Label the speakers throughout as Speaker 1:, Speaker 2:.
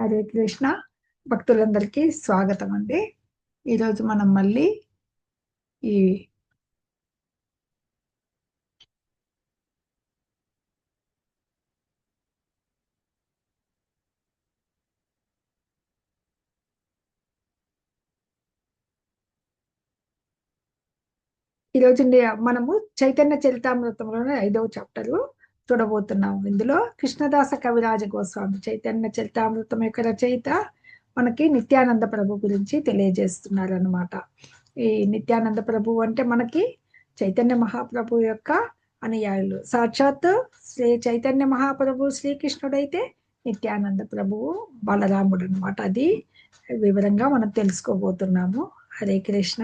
Speaker 1: హరే కృష్ణ. భక్తులందరికీ స్వాగతం అండి. ఈరోజు మనం మళ్ళీ ఈ ఈరోజు మనము చైతన్య చరితామృతంలోనే 5వ చాప్టర్ చూడబోతున్నాము. ఇందులో కృష్ణదాస కవిరాజ గోస్వామి చైతన్య చరితామృతం యొక్క రచయిత మనకి నిత్యానంద ప్రభు గురించి తెలియజేస్తున్నారు అన్నమాట. ఈ నిత్యానంద ప్రభు అంటే మనకి చైతన్య మహాప్రభు యొక్క అనుయాయులు. సాక్షాత్ శ్రీ చైతన్య మహాప్రభు శ్రీకృష్ణుడైతే నిత్యానంద ప్రభువు బలరాముడు అనమాట. అది వివరంగా మనం తెలుసుకోబోతున్నాము. హరే కృష్ణ.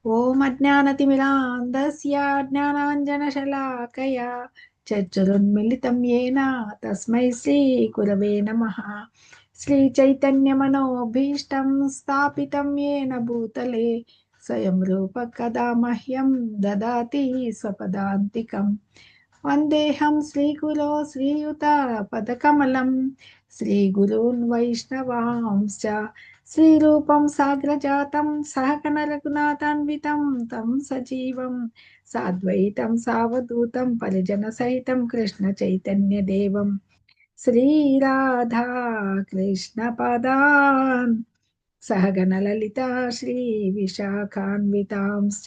Speaker 1: ఓం అజ్ఞానతిమిరాంధస్య జ్ఞానాంజనశలాకయా చక్షురున్మిళితం యేన తస్మై శ్రీ గురవే నమః. శ్రీ చైతన్యమనోభీష్టం స్థాపితం యేన భూతలే స్వయం రూప కదా మహ్యం దదాతి స్వపదాంతికం. వందేహం శ్రీగురో శ్రీయుత పదకమలం శ్రీగురూన్ వైష్ణవాంశ్చ శ్రీరూపం సాగ్రజాతం సహగణ రఘునాథాన్వితం తం సజీవం సాద్వైతం సావధూతం పరిజన సహితం కృష్ణ చైతన్య దేవం శ్రీరాధా కృష్ణ పదాన్ సహగణ లలితా శ్రీ విశాఖాన్వితాంశ్చ.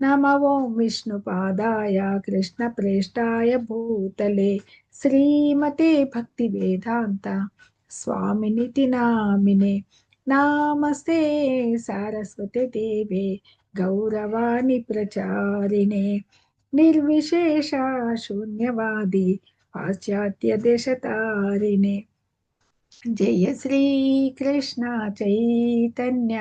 Speaker 1: నమో ఓం విష్ణుపాదాయ కృష్ణ ప్రేష్టాయ భూతలే శ్రీమతే భక్తి వేదాంత స్వామినితి నామినే. నామస్తే సారస్వతి దేవే గౌరవాణి ప్రచారిణే నిర్విశేష శూన్యవాది పాశ్చాత్య దేశతారిణే. జయ శ్రీ కృష్ణ చైతన్య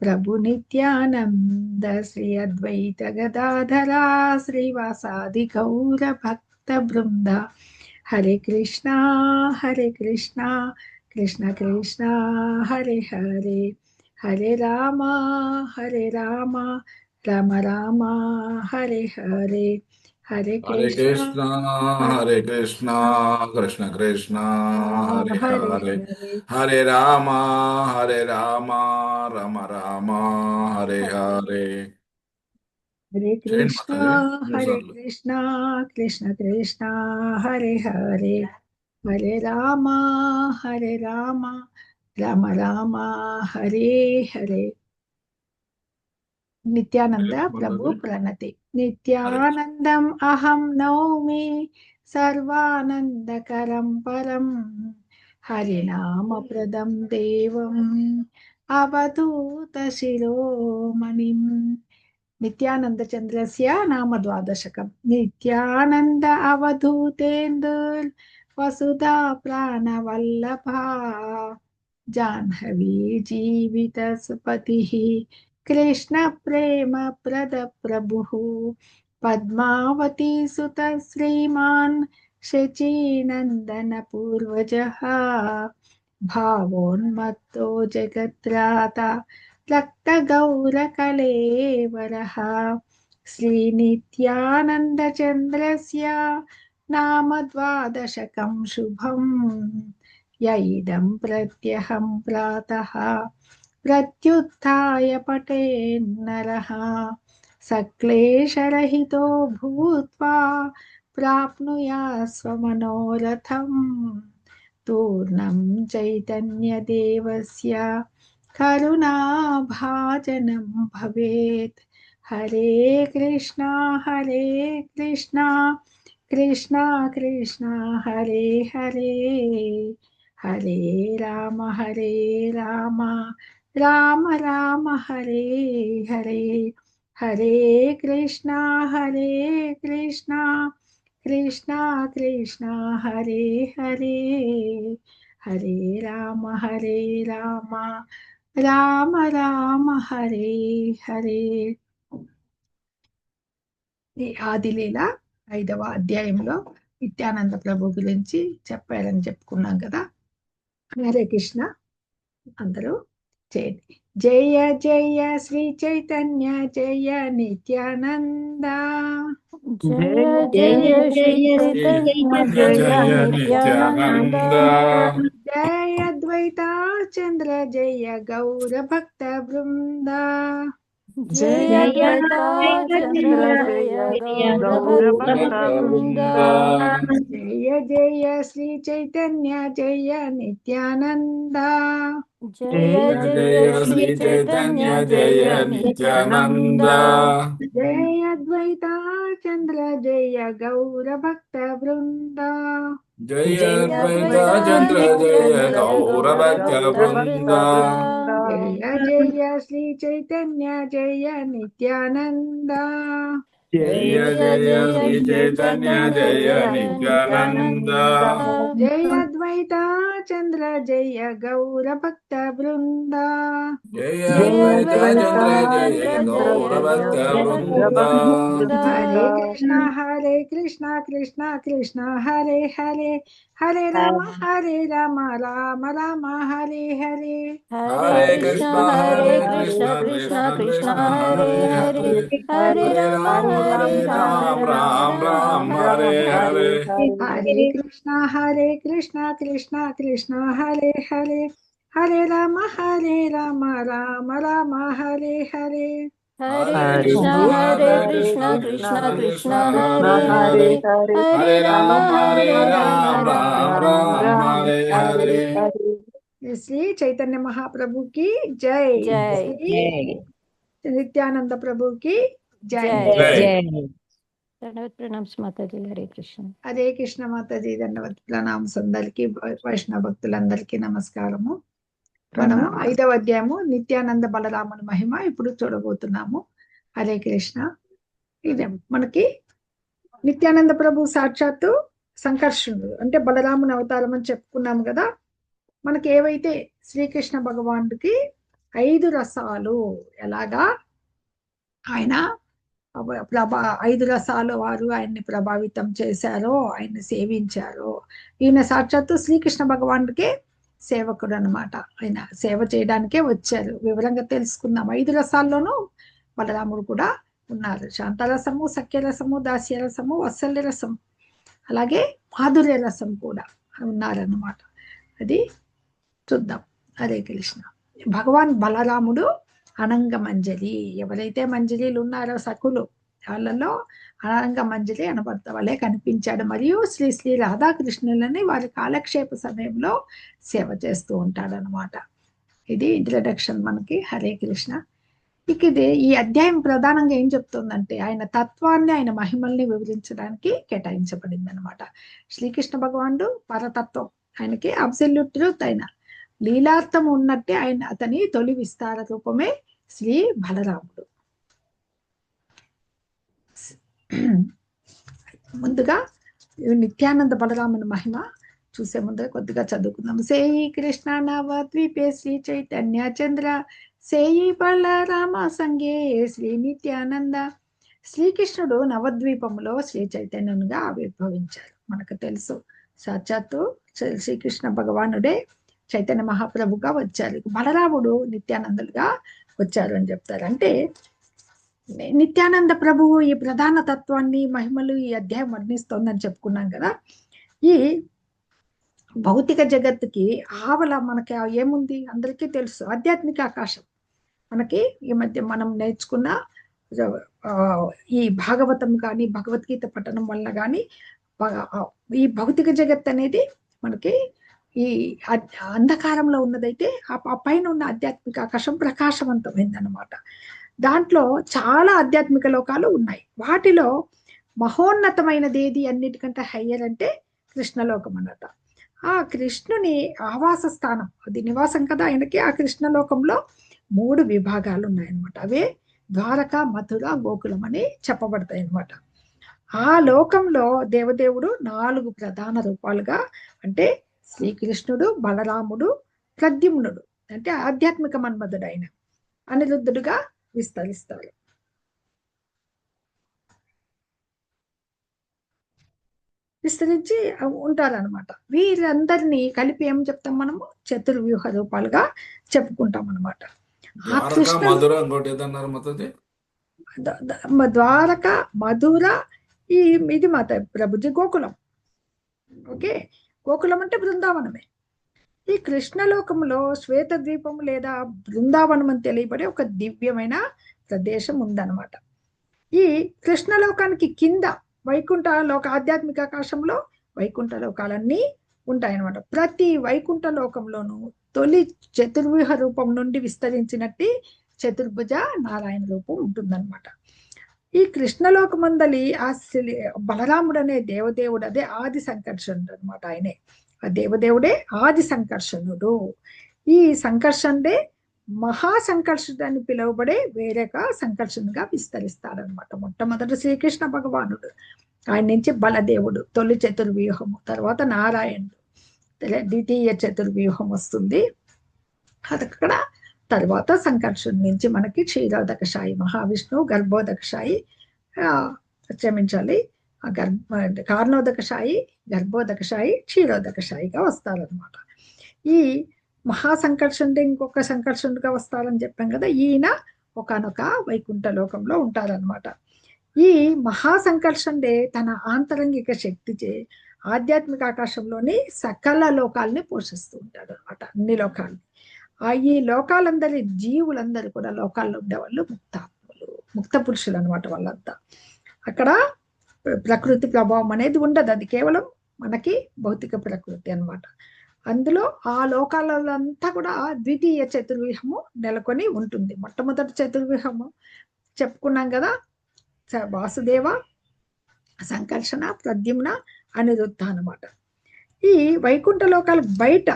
Speaker 1: ప్రభు నిత్యానంద శ్రీ అద్వైత గదాధరా శ్రీవాసాది గౌర భక్త బృంద. హరే కృష్ణ కృష్ణ కృష్ణ హరే హరే, హరే రామ రామ రామ హరే హరే. హరే
Speaker 2: హరే
Speaker 1: కృష్ణ
Speaker 2: హరే కృష్ణ కృష్ణ కృష్ణ హరే
Speaker 1: హరే
Speaker 2: హరే,
Speaker 1: హరే.
Speaker 2: హరే రామ రామ రామ హరే హరే.
Speaker 1: హరే
Speaker 2: చేయండి
Speaker 1: కృష్ణ
Speaker 2: మాతాజీ మూడు
Speaker 1: హరే
Speaker 2: సార్లు.
Speaker 1: కృష్ణ కృష్ణ కృష్ణ హరే హరే, హరే రామ రామ రామ హరే హరే. నిత్యానంద
Speaker 2: హరే
Speaker 1: ప్రభు
Speaker 2: మాతాజీ.
Speaker 1: ప్రణతి.
Speaker 2: హరే కృష్ణ.
Speaker 1: నిత్యానందం అహం నౌమి సర్వానందకరం పరం హరినామప్రదం దేవం అవధూత శిరోమణిం. నిత్యానంద చంద్రస్య నామ ద్వాదశకం. నిత్యానంద అవధూతేందుర్ వసుధా ప్రాణవల్లభా జాహ్నవీ జీవిత సుపతి కృష్ణ ప్రేమ ప్రద ప్రభు పద్మావతి సుత శ్రీమాన్ శచీనందన పూర్వజ భావోన్మత్తో జగత్రాత రక్త గౌర కళేవరః. శ్రీనిత్యానంద చంద్రస్య నామ ద్వాదశకం శుభం యైదం ప్రత్యహం ప్రాతః ప్రత్యుత్థాయ పఠేన్నరః సక్లేశరహితో భూత్వా ప్రాప్నుయాత్ స్వమనోరథం. పూర్ణం చైతన్యదేవస్య కరుణాభాజనం భవేత్. హరే కృష్ణ కృష్ణ కృష్ణ హరే హరే, హరే రామ రామ రామ హరే హరే. హరే కృష్ణ కృష్ణ కృష్ణ హరే హరే, హరే రామ రామ హరే హరే. ఈ ఆదిలీల 5వ అధ్యాయంలో నిత్యానంద ప్రభు గురించి చెప్పారని చెప్పుకున్నాం కదా. హరే కృష్ణ అందరూ చేయండి. జయ జయ శ్రీ చైతన్య జయ నిత్యానంద.
Speaker 3: జయ జయ శ్రీ చైతన్య జయ నిత్యానంద.
Speaker 1: జయ అద్వైత చంద్ర జయ గౌర భక్త బృంద.
Speaker 3: జయ అద్వైత చంద్ర జయ గౌర భక్త వృంద.
Speaker 1: జయ జయ శ్రీ చైతన్య జయ నిత్యానంద.
Speaker 3: జయ జయ శ్రీ చైతన్య జయ నిత్యానంద.
Speaker 1: జయ అద్వైత చంద్ర జయ గౌర భక్త బృంద.
Speaker 2: జయ అద్వైత చంద్ర జయ గౌర భక్త వృంద.
Speaker 1: జయ జయ శ్రీ చైతన్య జయ నిత్యానంద.
Speaker 2: జయ జయ శ్రీ చైతన్య జయ నిత్యానంద.
Speaker 1: జయ అద్వైత చంద్ర జయ గౌర భక్త బృంద.
Speaker 2: జయ అద్వైత చంద్ర జయ గౌర భక్త వృంద.
Speaker 1: హరే కృష్ణ కృష్ణ కృష్ణ హరే హరే, హరే రామ రామ రామ హరే హరే.
Speaker 3: హరే కృష్ణ కృష్ణ కృష్ణ హరే హరే, హరే రామ రామ రామ
Speaker 2: హరే హరే.
Speaker 1: హరే కృష్ణ కృష్ణ కృష్ణ హరే హరే, హరే రామ రామ రామ హరే హరే.
Speaker 3: హరే కృష్ణ కృష్ణ కృష్ణ హరే హరే, హరే రామ రామ
Speaker 2: హరే హరే.
Speaker 1: శ్రీ చైతన్య మహాప్రభుకి జై.
Speaker 3: జై.
Speaker 1: శ్రీ నిత్యానంద ప్రభుకి జై.
Speaker 3: ప్రణామ్స్ మాతాజీ. హరే కృష్ణ.
Speaker 1: హరే కృష్ణ మాతాజీ. ధన్యవాద ప్రణామ్స్ అందరికి, వైష్ణవ భక్తులందరికీ నమస్కారము. మనము 5వ అధ్యాయము నిత్యానంద బలరాముని మహిమ ఇప్పుడు చూడబోతున్నాము. హరే కృష్ణ. ఇదే మనకి నిత్యానంద ప్రభు సాక్షాత్తు సంకర్షణుడు అంటే బలరాముని అవతారం అని చెప్పుకున్నాము కదా. మనకి ఏవైతే శ్రీకృష్ణ భగవానుడికి 5 రసాలు ఎలాగా ఆయన 5 రసాలు వారు ఆయన్ని ప్రభావితం చేశారో, ఆయన్ని సేవించారో. ఈయన సాక్షాత్తు శ్రీకృష్ణ భగవానుడికే సేవకుడు అనమాట. ఆయన సేవ చేయడానికే వచ్చారు. వివరంగా తెలుసుకుందాం. 5 రసాల్లోనూ బలరాముడు కూడా ఉన్నారు. శాంతరసము, సఖ్యరసము, దాస్యరసము, వాత్సల్య రసం, అలాగే మాధుర్య రసం కూడా ఉన్నారన్నమాట. అది చూద్దాం. హరే కృష్ణ. భగవాన్ బలరాముడు అనంగ మంజరి, ఎవరైతే మంజరీలు ఉన్నారో సఖులు, వాళ్ళలో అనంగ మంజరి అనబడత వాళ్ళే కనిపించాడు. మరియు శ్రీ శ్రీ రాధాకృష్ణులని వారి కాలక్షేప సమయంలో సేవ చేస్తూ ఉంటాడు అనమాట. ఇది ఇంట్రడక్షన్ మనకి. హరే కృష్ణ. ఇక ఇది ఈ అధ్యాయం ప్రధానంగా ఏం చెప్తుందంటే ఆయన తత్వాన్ని, ఆయన మహిమల్ని వివరించడానికి కేటాయించబడింది అనమాట. శ్రీకృష్ణ భగవానుడు పరతత్వం, ఆయనకి అబ్సల్యూట్ ట్రూత్, ఆయన లీలార్థం ఉన్నట్టే ఆయన అతని తొలి విస్తార రూపమే శ్రీ బలరాముడు. ముందుగా నిత్యానంద బలరాముని మహిమ చూసే ముందర కొద్దిగా చదువుకుందాం. సేయి కృష్ణ నవద్వీపే శ్రీ చైతన్య చంద్ర, సేయి బలరామ సంగే శ్రీ నిత్యానంద. శ్రీకృష్ణుడు నవద్వీపములో శ్రీ చైతన్యునిగా ఆవిర్భవించారు. మనకు తెలుసు సాక్షాత్తు శ్రీకృష్ణ భగవానుడే చైతన్య మహాప్రభుగా వచ్చారు. బలరాముడు నిత్యానందులుగా వచ్చారు అని చెప్తారు. అంటే నిత్యానంద ప్రభువు ఈ ప్రధాన తత్వాన్ని, మహిమలు ఈ అధ్యాయం వర్ణిస్తోందని చెప్పుకున్నాం కదా. ఈ భౌతిక జగత్తుకి ఆవల మనకి ఏముంది అందరికీ తెలుసు, ఆధ్యాత్మిక ఆకాశం. మనకి ఈ మధ్య మనం నేర్చుకున్న ఈ భాగవతం కానీ భగవద్గీత పఠనం వల్ల కానీ ఈ భౌతిక జగత్ అనేది మనకి ఈ అంధకారంలో ఉన్నదైతే ఆ పైన ఉన్న ఆధ్యాత్మిక ఆకాశం ప్రకాశవంతమైంది అనమాట. దాంట్లో చాలా ఆధ్యాత్మిక లోకాలు ఉన్నాయి. వాటిలో మహోన్నతమైనది ఏది, అన్నిటికంటే హయ్యర్ అంటే కృష్ణలోకం అన్నట. ఆ కృష్ణుని ఆవాస స్థానం, అది నివాసం కదా ఆయనకి. ఆ కృష్ణలోకంలో 3 విభాగాలు ఉన్నాయన్నమాట. అవే ద్వారక, మథుర, గోకులం అని చెప్పబడతాయి అన్నమాట. ఆ లోకంలో దేవదేవుడు 4 ప్రధాన రూపాలుగా, అంటే శ్రీకృష్ణుడు, బలరాముడు, ప్రద్యుమ్నుడు అంటే ఆధ్యాత్మిక మన్మధుడు ఆయన, అనిరుద్ధుడుగా విస్తరిస్తారు. విస్తరించి ఉంటారనమాట. వీరందరినీ కలిపి ఏం చెప్తాం మనము, చతుర్వ్యూహ రూపాలుగా చెప్పుకుంటాం అనమాట. ఆ కృష్ణ
Speaker 2: మధుర ఇంకోటి ఏదన్నారు మాతాజీ?
Speaker 1: ద్వారక, మధుర, ఇది మాత ప్రభుజీ గోకులం. ఓకే, గోకులం అంటే బృందావనమే. ఈ కృష్ణలోకంలో శ్వేత ద్వీపం లేదా బృందావనం అని తెలియబడే ఒక దివ్యమైన ప్రదేశం ఉందన్నమాట. ఈ కృష్ణలోకానికి కింద వైకుంఠ లోక, ఆధ్యాత్మిక ఆకాశంలో వైకుంఠ లోకాలన్నీ ఉంటాయన్నమాట. ప్రతి వైకుంఠ లోకంలోనూ తొలి చతుర్వ్యూహ రూపం నుండి విస్తరించినట్టు చతుర్భుజ నారాయణ రూపం ఉంటుందన్నమాట. ఈ కృష్ణలోకమందలి ఆ బలరాముడు అనే దేవదేవుడు, అదే ఆది సంకర్షణుడు అనమాట. ఆయనే ఆ దేవదేవుడే ఆది సంకర్షణుడు. ఈ సంకర్షణుడే మహాసంకర్షుడు అని పిలువబడే వేరొక సంకర్షణగా విస్తరిస్తాడనమాట. మొట్టమొదటి శ్రీకృష్ణ భగవానుడు, ఆయన నుంచి బలదేవుడు, తొలి చతుర్వ్యూహము, తర్వాత నారాయణుడు, ద్వితీయ చతుర్వ్యూహం వస్తుంది. అక్కడ తర్వాత సంకర్షణ నుంచి మనకి క్షీరోదకశాయి మహావిష్ణువు, గర్భోదకశాయి, క్షమించాలి, కారణోదకశాయి, గర్భోదకశాయి, క్షీరోదకశాయిగా వస్తారనమాట. ఈ మహాసంకర్షణుడు ఇంకొక సంకర్షణుడుగా వస్తారని చెప్పాం కదా. ఈయన ఒకనొక వైకుంఠ లోకంలో ఉంటారనమాట. ఈ మహాసంకర్షణుడే తన ఆంతరంగిక శక్తిచే ఆధ్యాత్మిక ఆకాశంలోని సకల లోకాలని పోషిస్తూ ఉంటాడు అనమాట, అన్ని లోకాలని. ఈ లోకాలందరి జీవులందరూ కూడా లోకాల్లో ఉండేవాళ్ళు ముక్తాత్ములు, ముక్త పురుషులు అనమాట వాళ్ళంతా. అక్కడ ప్రకృతి ప్రభావం అనేది ఉండదు, అది కేవలం మనకి భౌతిక ప్రకృతి అనమాట. అందులో ఆ లోకాలంతా కూడా ద్వితీయ చతుర్వ్యూహము నెలకొని ఉంటుంది. మొట్టమొదటి చతుర్వ్యూహము చెప్పుకున్నాం కదా, వాసుదేవ, సంకర్షణ, ప్రద్యుమ్న, అనిరుద్ధ అనమాట. ఈ వైకుంఠ లోకాలకు బయట,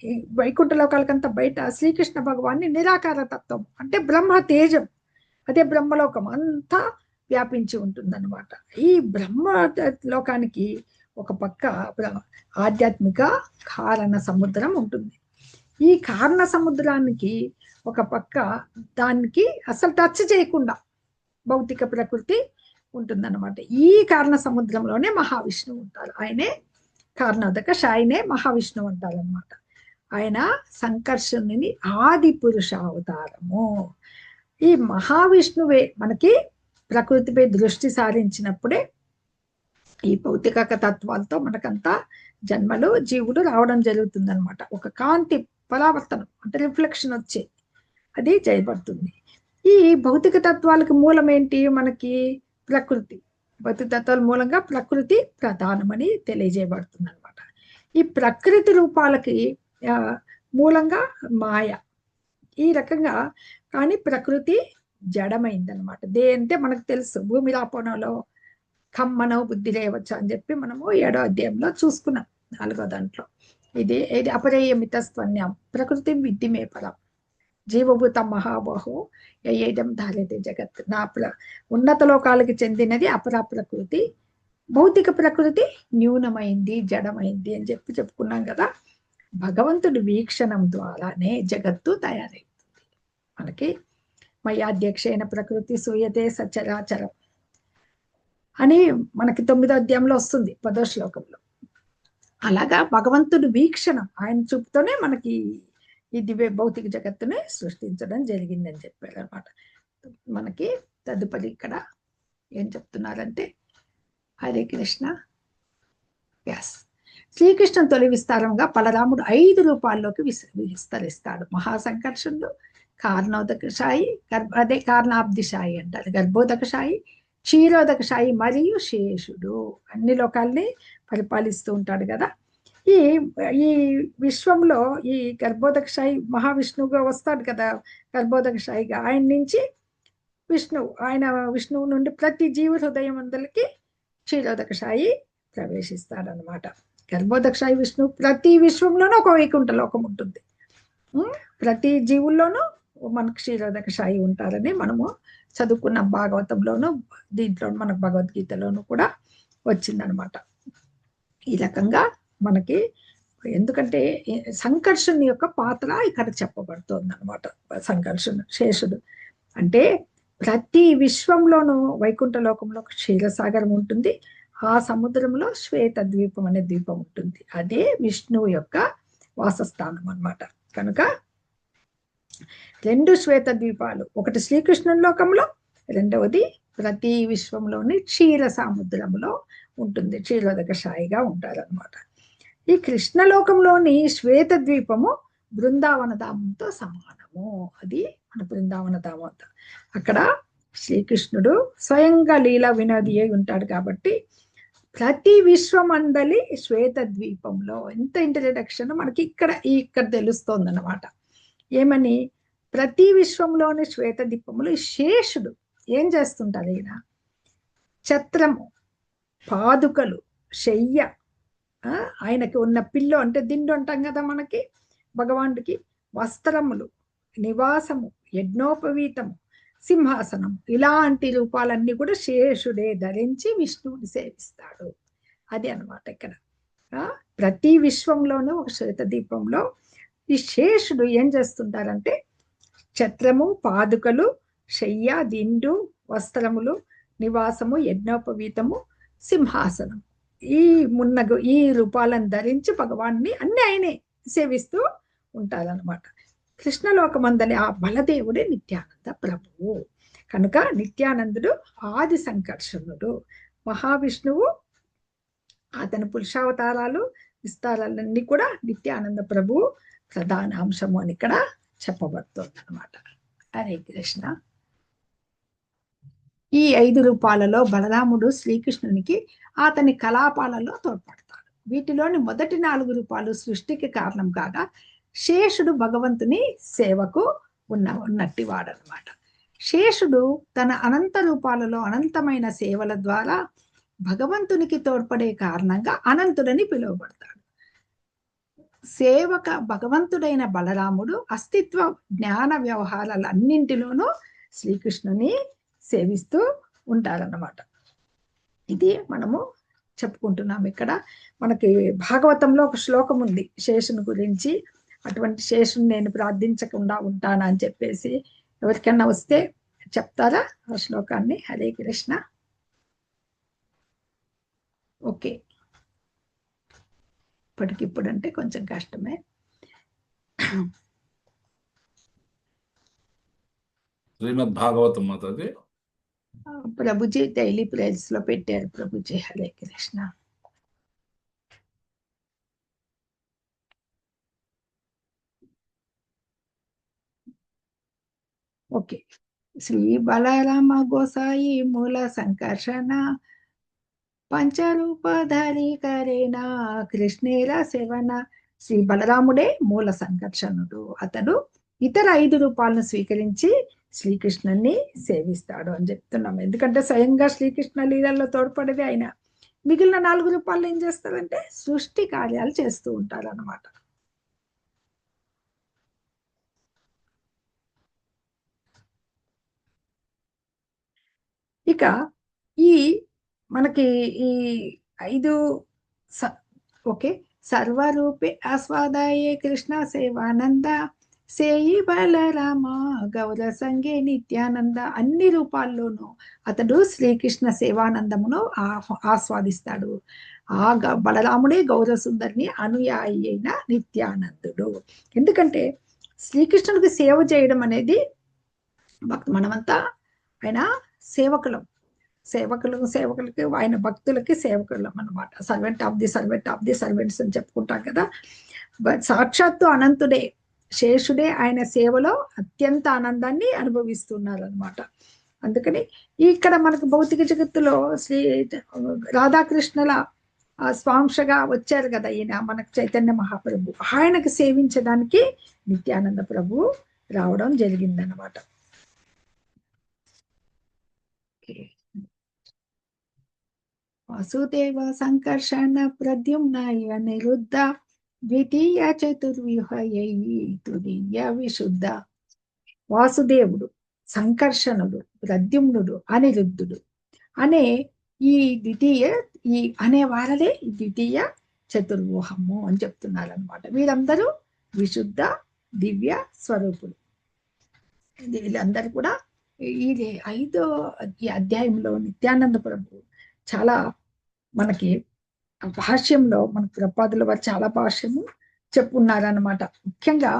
Speaker 1: ఈ వైకుంఠ లోకాలకంతా బయట శ్రీకృష్ణ భగవాన్ని నిరాకార తత్వం అంటే బ్రహ్మ తేజం, అదే బ్రహ్మలోకం అంతా వ్యాపించి ఉంటుందన్నమాట. ఈ బ్రహ్మ లోకానికి ఒక పక్క ఆధ్యాత్మిక కారణ సముద్రం ఉంటుంది. ఈ కారణ సముద్రానికి ఒక పక్క దానికి అసలు టచ్ చేయకుండా భౌతిక ప్రకృతి ఉంటుందన్నమాట. ఈ కారణ సముద్రంలోనే మహావిష్ణువు ఉంటారు. ఆయనే కారణోదక శాయినే మహావిష్ణువు అంటారనమాట. ఆయన సంకర్షణుని ఆది పురుష అవతారము. ఈ మహావిష్ణువే మనకి ప్రకృతిపై దృష్టి సారించినప్పుడే ఈ భౌతిక తత్వాలతో మనకంతా జన్మలు జీవులు రావడం జరుగుతుందన్నమాట. ఒక కాంతి పరావర్తనం అంటే రిఫ్లెక్షన్ వచ్చే అది చేయబడుతుంది. ఈ భౌతిక తత్వాలకు మూలం ఏంటి? మనకి ప్రకృతి. భౌతిక తత్వాల మూలంగా ప్రకృతి ప్రధానమని తెలియజేయబడుతుంది అనమాట. ఈ ప్రకృతి రూపాలకి మూలంగా మాయ. ఈ రకంగా కానీ ప్రకృతి జడమైందనమాట. అంటే మనకు తెలుసు, భూమి రాపోనలో కమ్మనో బుద్ధి లేవచ్చు అని చెప్పి మనము 7వ అధ్యాయంలో చూసుకున్నాం, 4వ దాంట్లో. ఇది అపరేయమితస్త్వన్యం ప్రకృతి విద్ధిమే పరం జీవభూత మహాబాహు ఏదం ధార్యతే జగత్. నా ఉన్నత లోకాలకి చెందినది అపరా ప్రకృతి, భౌతిక ప్రకృతి న్యూనమైంది, జడమైంది అని చెప్పి చెప్పుకున్నాం కదా. భగవంతుడి వీక్షణం ద్వారానే జగత్తు తయారైతుంది. మనకి మయాధ్యక్షైన ప్రకృతి సూయతే సచరాచరం అని మనకి 9వ అధ్యాయంలో వస్తుంది, 10వ శ్లోకంలో. అలాగా భగవంతుడి వీక్షణం, ఆయన చూపుతోనే మనకి ఈ దివ్య భౌతిక జగత్తుని సృష్టించడం జరిగిందని చెప్పారు అనమాట. మనకి తదుపరి ఇక్కడ ఏం చెప్తున్నారంటే, హరే కృష్ణ. ఎస్, శ్రీకృష్ణ తొలి విస్తారంగా బలరాముడు 5 రూపాల్లోకి విస్తరిస్తాడు. మహాసంకర్షణుడు, కారణోదకశాయి, అదే కారణాబ్దిశాయి అంటారు, గర్భోదకశాయి, క్షీరోదకశాయి మరియు శేషుడు. అన్ని లోకాల్ని పరిపాలిస్తూ ఉంటాడు కదా. ఈ విశ్వంలో ఈ గర్భోదకశాయి మహావిష్ణువుగా వస్తాడు కదా, గర్భోదకశాయిగా. ఆయన నుంచి విష్ణువు నుండి ప్రతి జీవ హృదయం అందరికి క్షీరోదకశాయి ప్రవేశిస్తాడనమాట. గర్భోదకశాయి విష్ణువు ప్రతి విశ్వంలోనూ ఒక వైకుంఠ లోకం ఉంటుంది. ప్రతి జీవుల్లోనూ మనకు క్షీరోదకశాయి ఉంటారని మనము చదువుకున్న భాగవతంలోను, దీంట్లో మనకు భగవద్గీతలోను కూడా వచ్చిందనమాట. ఈ రకంగా మనకి, ఎందుకంటే సంకర్షణ యొక్క పాత్ర ఇక్కడ చెప్పబడుతోంది అనమాట. సంకర్షణ శేషుడు అంటే ప్రతి విశ్వంలోనూ వైకుంఠ లోకంలో క్షీరసాగరం ఉంటుంది. ఆ సముద్రంలో శ్వేత ద్వీపం అనే ద్వీపం ఉంటుంది. అదే విష్ణువు యొక్క వాసస్థానం అన్నమాట. కనుక 2 శ్వేత ద్వీపాలు, ఒకటి శ్రీకృష్ణుని లోకంలో, రెండవది ప్రతి విశ్వంలోని క్షీర సముద్రంలో ఉంటుంది, క్షీరోదక సాయిగా ఉంటారనమాట. ఈ కృష్ణలోకంలోని శ్వేత ద్వీపము బృందావన ధామంతో సమానము. అది మన బృందావన ధామం. అక్కడ శ్రీకృష్ణుడు స్వయంగా లీలా వినోది అయి ఉంటాడు కాబట్టి ప్రతి విశ్వమందలి శ్వేత ద్వీపంలో ఎంత ఇంట్రడక్షన్ మనకి ఇక్కడ తెలుస్తోంది అన్నమాట. ఏమని, ప్రతి విశ్వంలోని శ్వేత ద్వీపంలో శేషుడు ఏం చేస్తుంటారు, ఈయన ఛత్రము, పాదుకలు, శయ్య, ఆయనకి ఉన్న పిల్లో అంటే దిండు అంటాం కదా మనకి భగవానుడికి, వస్త్రములు, నివాసము, యజ్ఞోపవీతము, సింహాసనం, ఇలాంటి రూపాలన్నీ కూడా శేషుడే ధరించి విష్ణువుని సేవిస్తాడు. అది అన్నమాట ఇక్కడ. ప్రతి విశ్వంలోనూ ఒక శ్వేత దీపంలో ఈ శేషుడు ఏం చేస్తుంటారంటే ఛత్రము, పాదుకలు, శయ్య, దిండు, వస్త్రములు, నివాసము, యజ్ఞోపవీతము, సింహాసనం, ఈ రూపాలను ధరించి భగవాన్ని అన్ని ఆయనే సేవిస్తూ ఉంటారన్నమాట. కృష్ణలోకమందలి ఆ బలదేవుడే నిత్యానంద ప్రభువు కనుక నిత్యానందుడు ఆది సంకర్షణుడు. మహావిష్ణువు అతని పురుషావతారాలు విస్తారాలన్నీ కూడా నిత్యానంద ప్రభువు ప్రధాన అంశము అని ఇక్కడ చెప్పబడుతుంది అనమాట. హరే కృష్ణ. ఈ 5 రూపాలలో బలరాముడు శ్రీకృష్ణునికి అతని కలాపాలలో తోడ్పడతాడు. వీటిలోని మొదటి 4 రూపాలు సృష్టికి కారణం కాగా శేషుడు భగవంతుని సేవకు ఉన్నట్టి వాడనమాట. శేషుడు తన అనంత రూపాలలో అనంతమైన సేవల ద్వారా భగవంతునికి తోడ్పడే కారణంగా అనంతుడని పిలువబడతాడు. సేవక భగవంతుడైన బలరాముడు అస్తిత్వ జ్ఞాన వ్యవహారాలన్నింటిలోనూ శ్రీకృష్ణుని సేవిస్తూ ఉంటారన్నమాట. ఇది మనము చెప్పుకుంటున్నాం. ఇక్కడ మనకి భాగవతంలో ఒక శ్లోకం ఉంది శేషుని గురించి. అటువంటి శేషుని నేను ప్రార్థించకుండా ఉంటానా అని చెప్పేసి ఎవరికైనా వస్తే చెప్తారా ఆ శ్లోకాన్ని? హరే కృష్ణ. ఓకే, ఇప్పటికిప్పుడంటే కొంచెం కష్టమే.
Speaker 2: శ్రీమద్ భాగవతం మాతది
Speaker 1: ప్రభుజీ డైలీ ప్రేయర్స్ లో పెట్టారు ప్రభుజీ. హరే కృష్ణ. ఓకే. శ్రీ బలరామ గోసాయి మూల సంకర్షణ పంచరూపధారి కరేనా కృష్ణేర సేవన. శ్రీ బలరాముడే మూల సంకర్షణుడు. అతడు ఇతర 5 రూపాలను స్వీకరించి శ్రీకృష్ణుని సేవిస్తాడు అని చెప్తున్నాం. ఎందుకంటే స్వయంగా శ్రీకృష్ణ లీలల్లో తోడ్పడేది ఆయన. మిగిలిన 4 రూపాయలు ఏం చేస్తారంటే సృష్టి కార్యాలు చేస్తూ ఉంటారు అన్నమాట. ఇక మనకి ఈ 5 ఓకే. సర్వరూపే ఆస్వాదాయే కృష్ణ సేవానంద సేయి బలరామ గౌర సంగే నిత్యానంద. అన్ని రూపాల్లోనూ అతడు శ్రీకృష్ణ సేవానందమును ఆస్వాదిస్తాడు. బలరాముడే గౌర సుందరిని అనుయాయి అయిన నిత్యానందుడు. ఎందుకంటే శ్రీకృష్ణుడికి సేవ చేయడం అనేది మనమంతా ఆయన సేవకులకి ఆయన భక్తులకి సేవకులం అన్నమాట. సర్వెంట్ ఆఫ్ ది సర్వెంట్స్ అని చెప్పుకుంటాం కదా. సాక్షాత్తు అనంతుడే శేషుడే ఆయన సేవలో అత్యంత ఆనందాన్ని అనుభవిస్తున్నారు అనమాట. అందుకని ఇక్కడ మనకు భౌతిక జగత్తులో రాధాకృష్ణుల స్వాంశగా వచ్చారు కదా ఈయన మనకు చైతన్య మహాప్రభు. ఆయనకు సేవించడానికి నిత్యానంద ప్రభు రావడం జరిగిందనమాట. వాసుదేవ సంకర్షణ ప్రద్యుమ్నాయ నిరుద్ధ ద్వితీయ చతుర్వ్యూహయై తురీయ విశుద్ధ. వాసుదేవుడు, సంకర్షణుడు, ప్రద్యుమ్నుడు, అనిరుద్ధుడు అనే ఈ అనే వారలే ద్వితీయ చతుర్వ్యూహము అని చెప్తున్నారు అనమాట. వీరందరూ విశుద్ధ దివ్య స్వరూపులు. వీళ్ళందరూ కూడా ఈ 5వ అధ్యాయంలో నిత్యానంద ప్రభు చాలా మనకి భాష్యంలో మన ప్రభుపాదుల వారు చాలా భాష్యము చెప్పున్నారనమాట. ముఖ్యంగా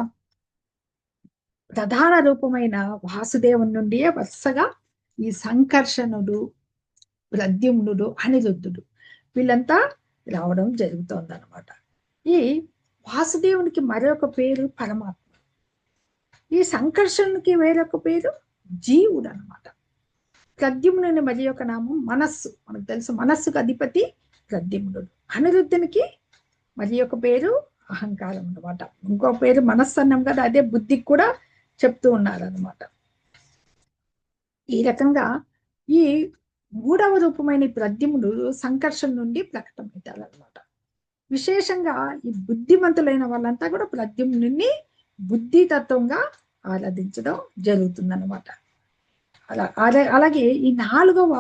Speaker 1: ప్రధాన రూపమైన వాసుదేవుని నుండి వరుసగా ఈ సంకర్షణుడు, ప్రద్యుమ్నుడు, అనిరుద్ధుడు వీళ్ళంతా రావడం జరుగుతోంది అనమాట. ఈ వాసుదేవునికి మరొక పేరు పరమాత్మ, ఈ సంకర్షణునికి వేరొక పేరు జీవుడు అనమాట. ప్రద్యుమ్నుని మరి యొక్క నామం మనస్సు, మనకు తెలుసు మనస్సుకు అధిపతి ప్రద్యుమ్నుడు. అనిరుద్ధునికి మరి యొక్క పేరు అహంకారం అనమాట. ఇంకో పేరు మనస్సు అన్నాం కదా, అదే బుద్ధికి కూడా చెప్తూ ఉన్నారు అనమాట. ఈ రకంగా ఈ 3వ రూపమైన ప్రద్యుమ్నుడు సంకర్షణ నుండి ప్రకటమవుతారు అనమాట. విశేషంగా ఈ బుద్ధిమంతులైన వాళ్ళంతా కూడా ప్రద్యుమ్నుని బుద్ధి తత్వంగా ఆరాధించడం జరుగుతుందన్నమాట. అలాగే ఈ 4వ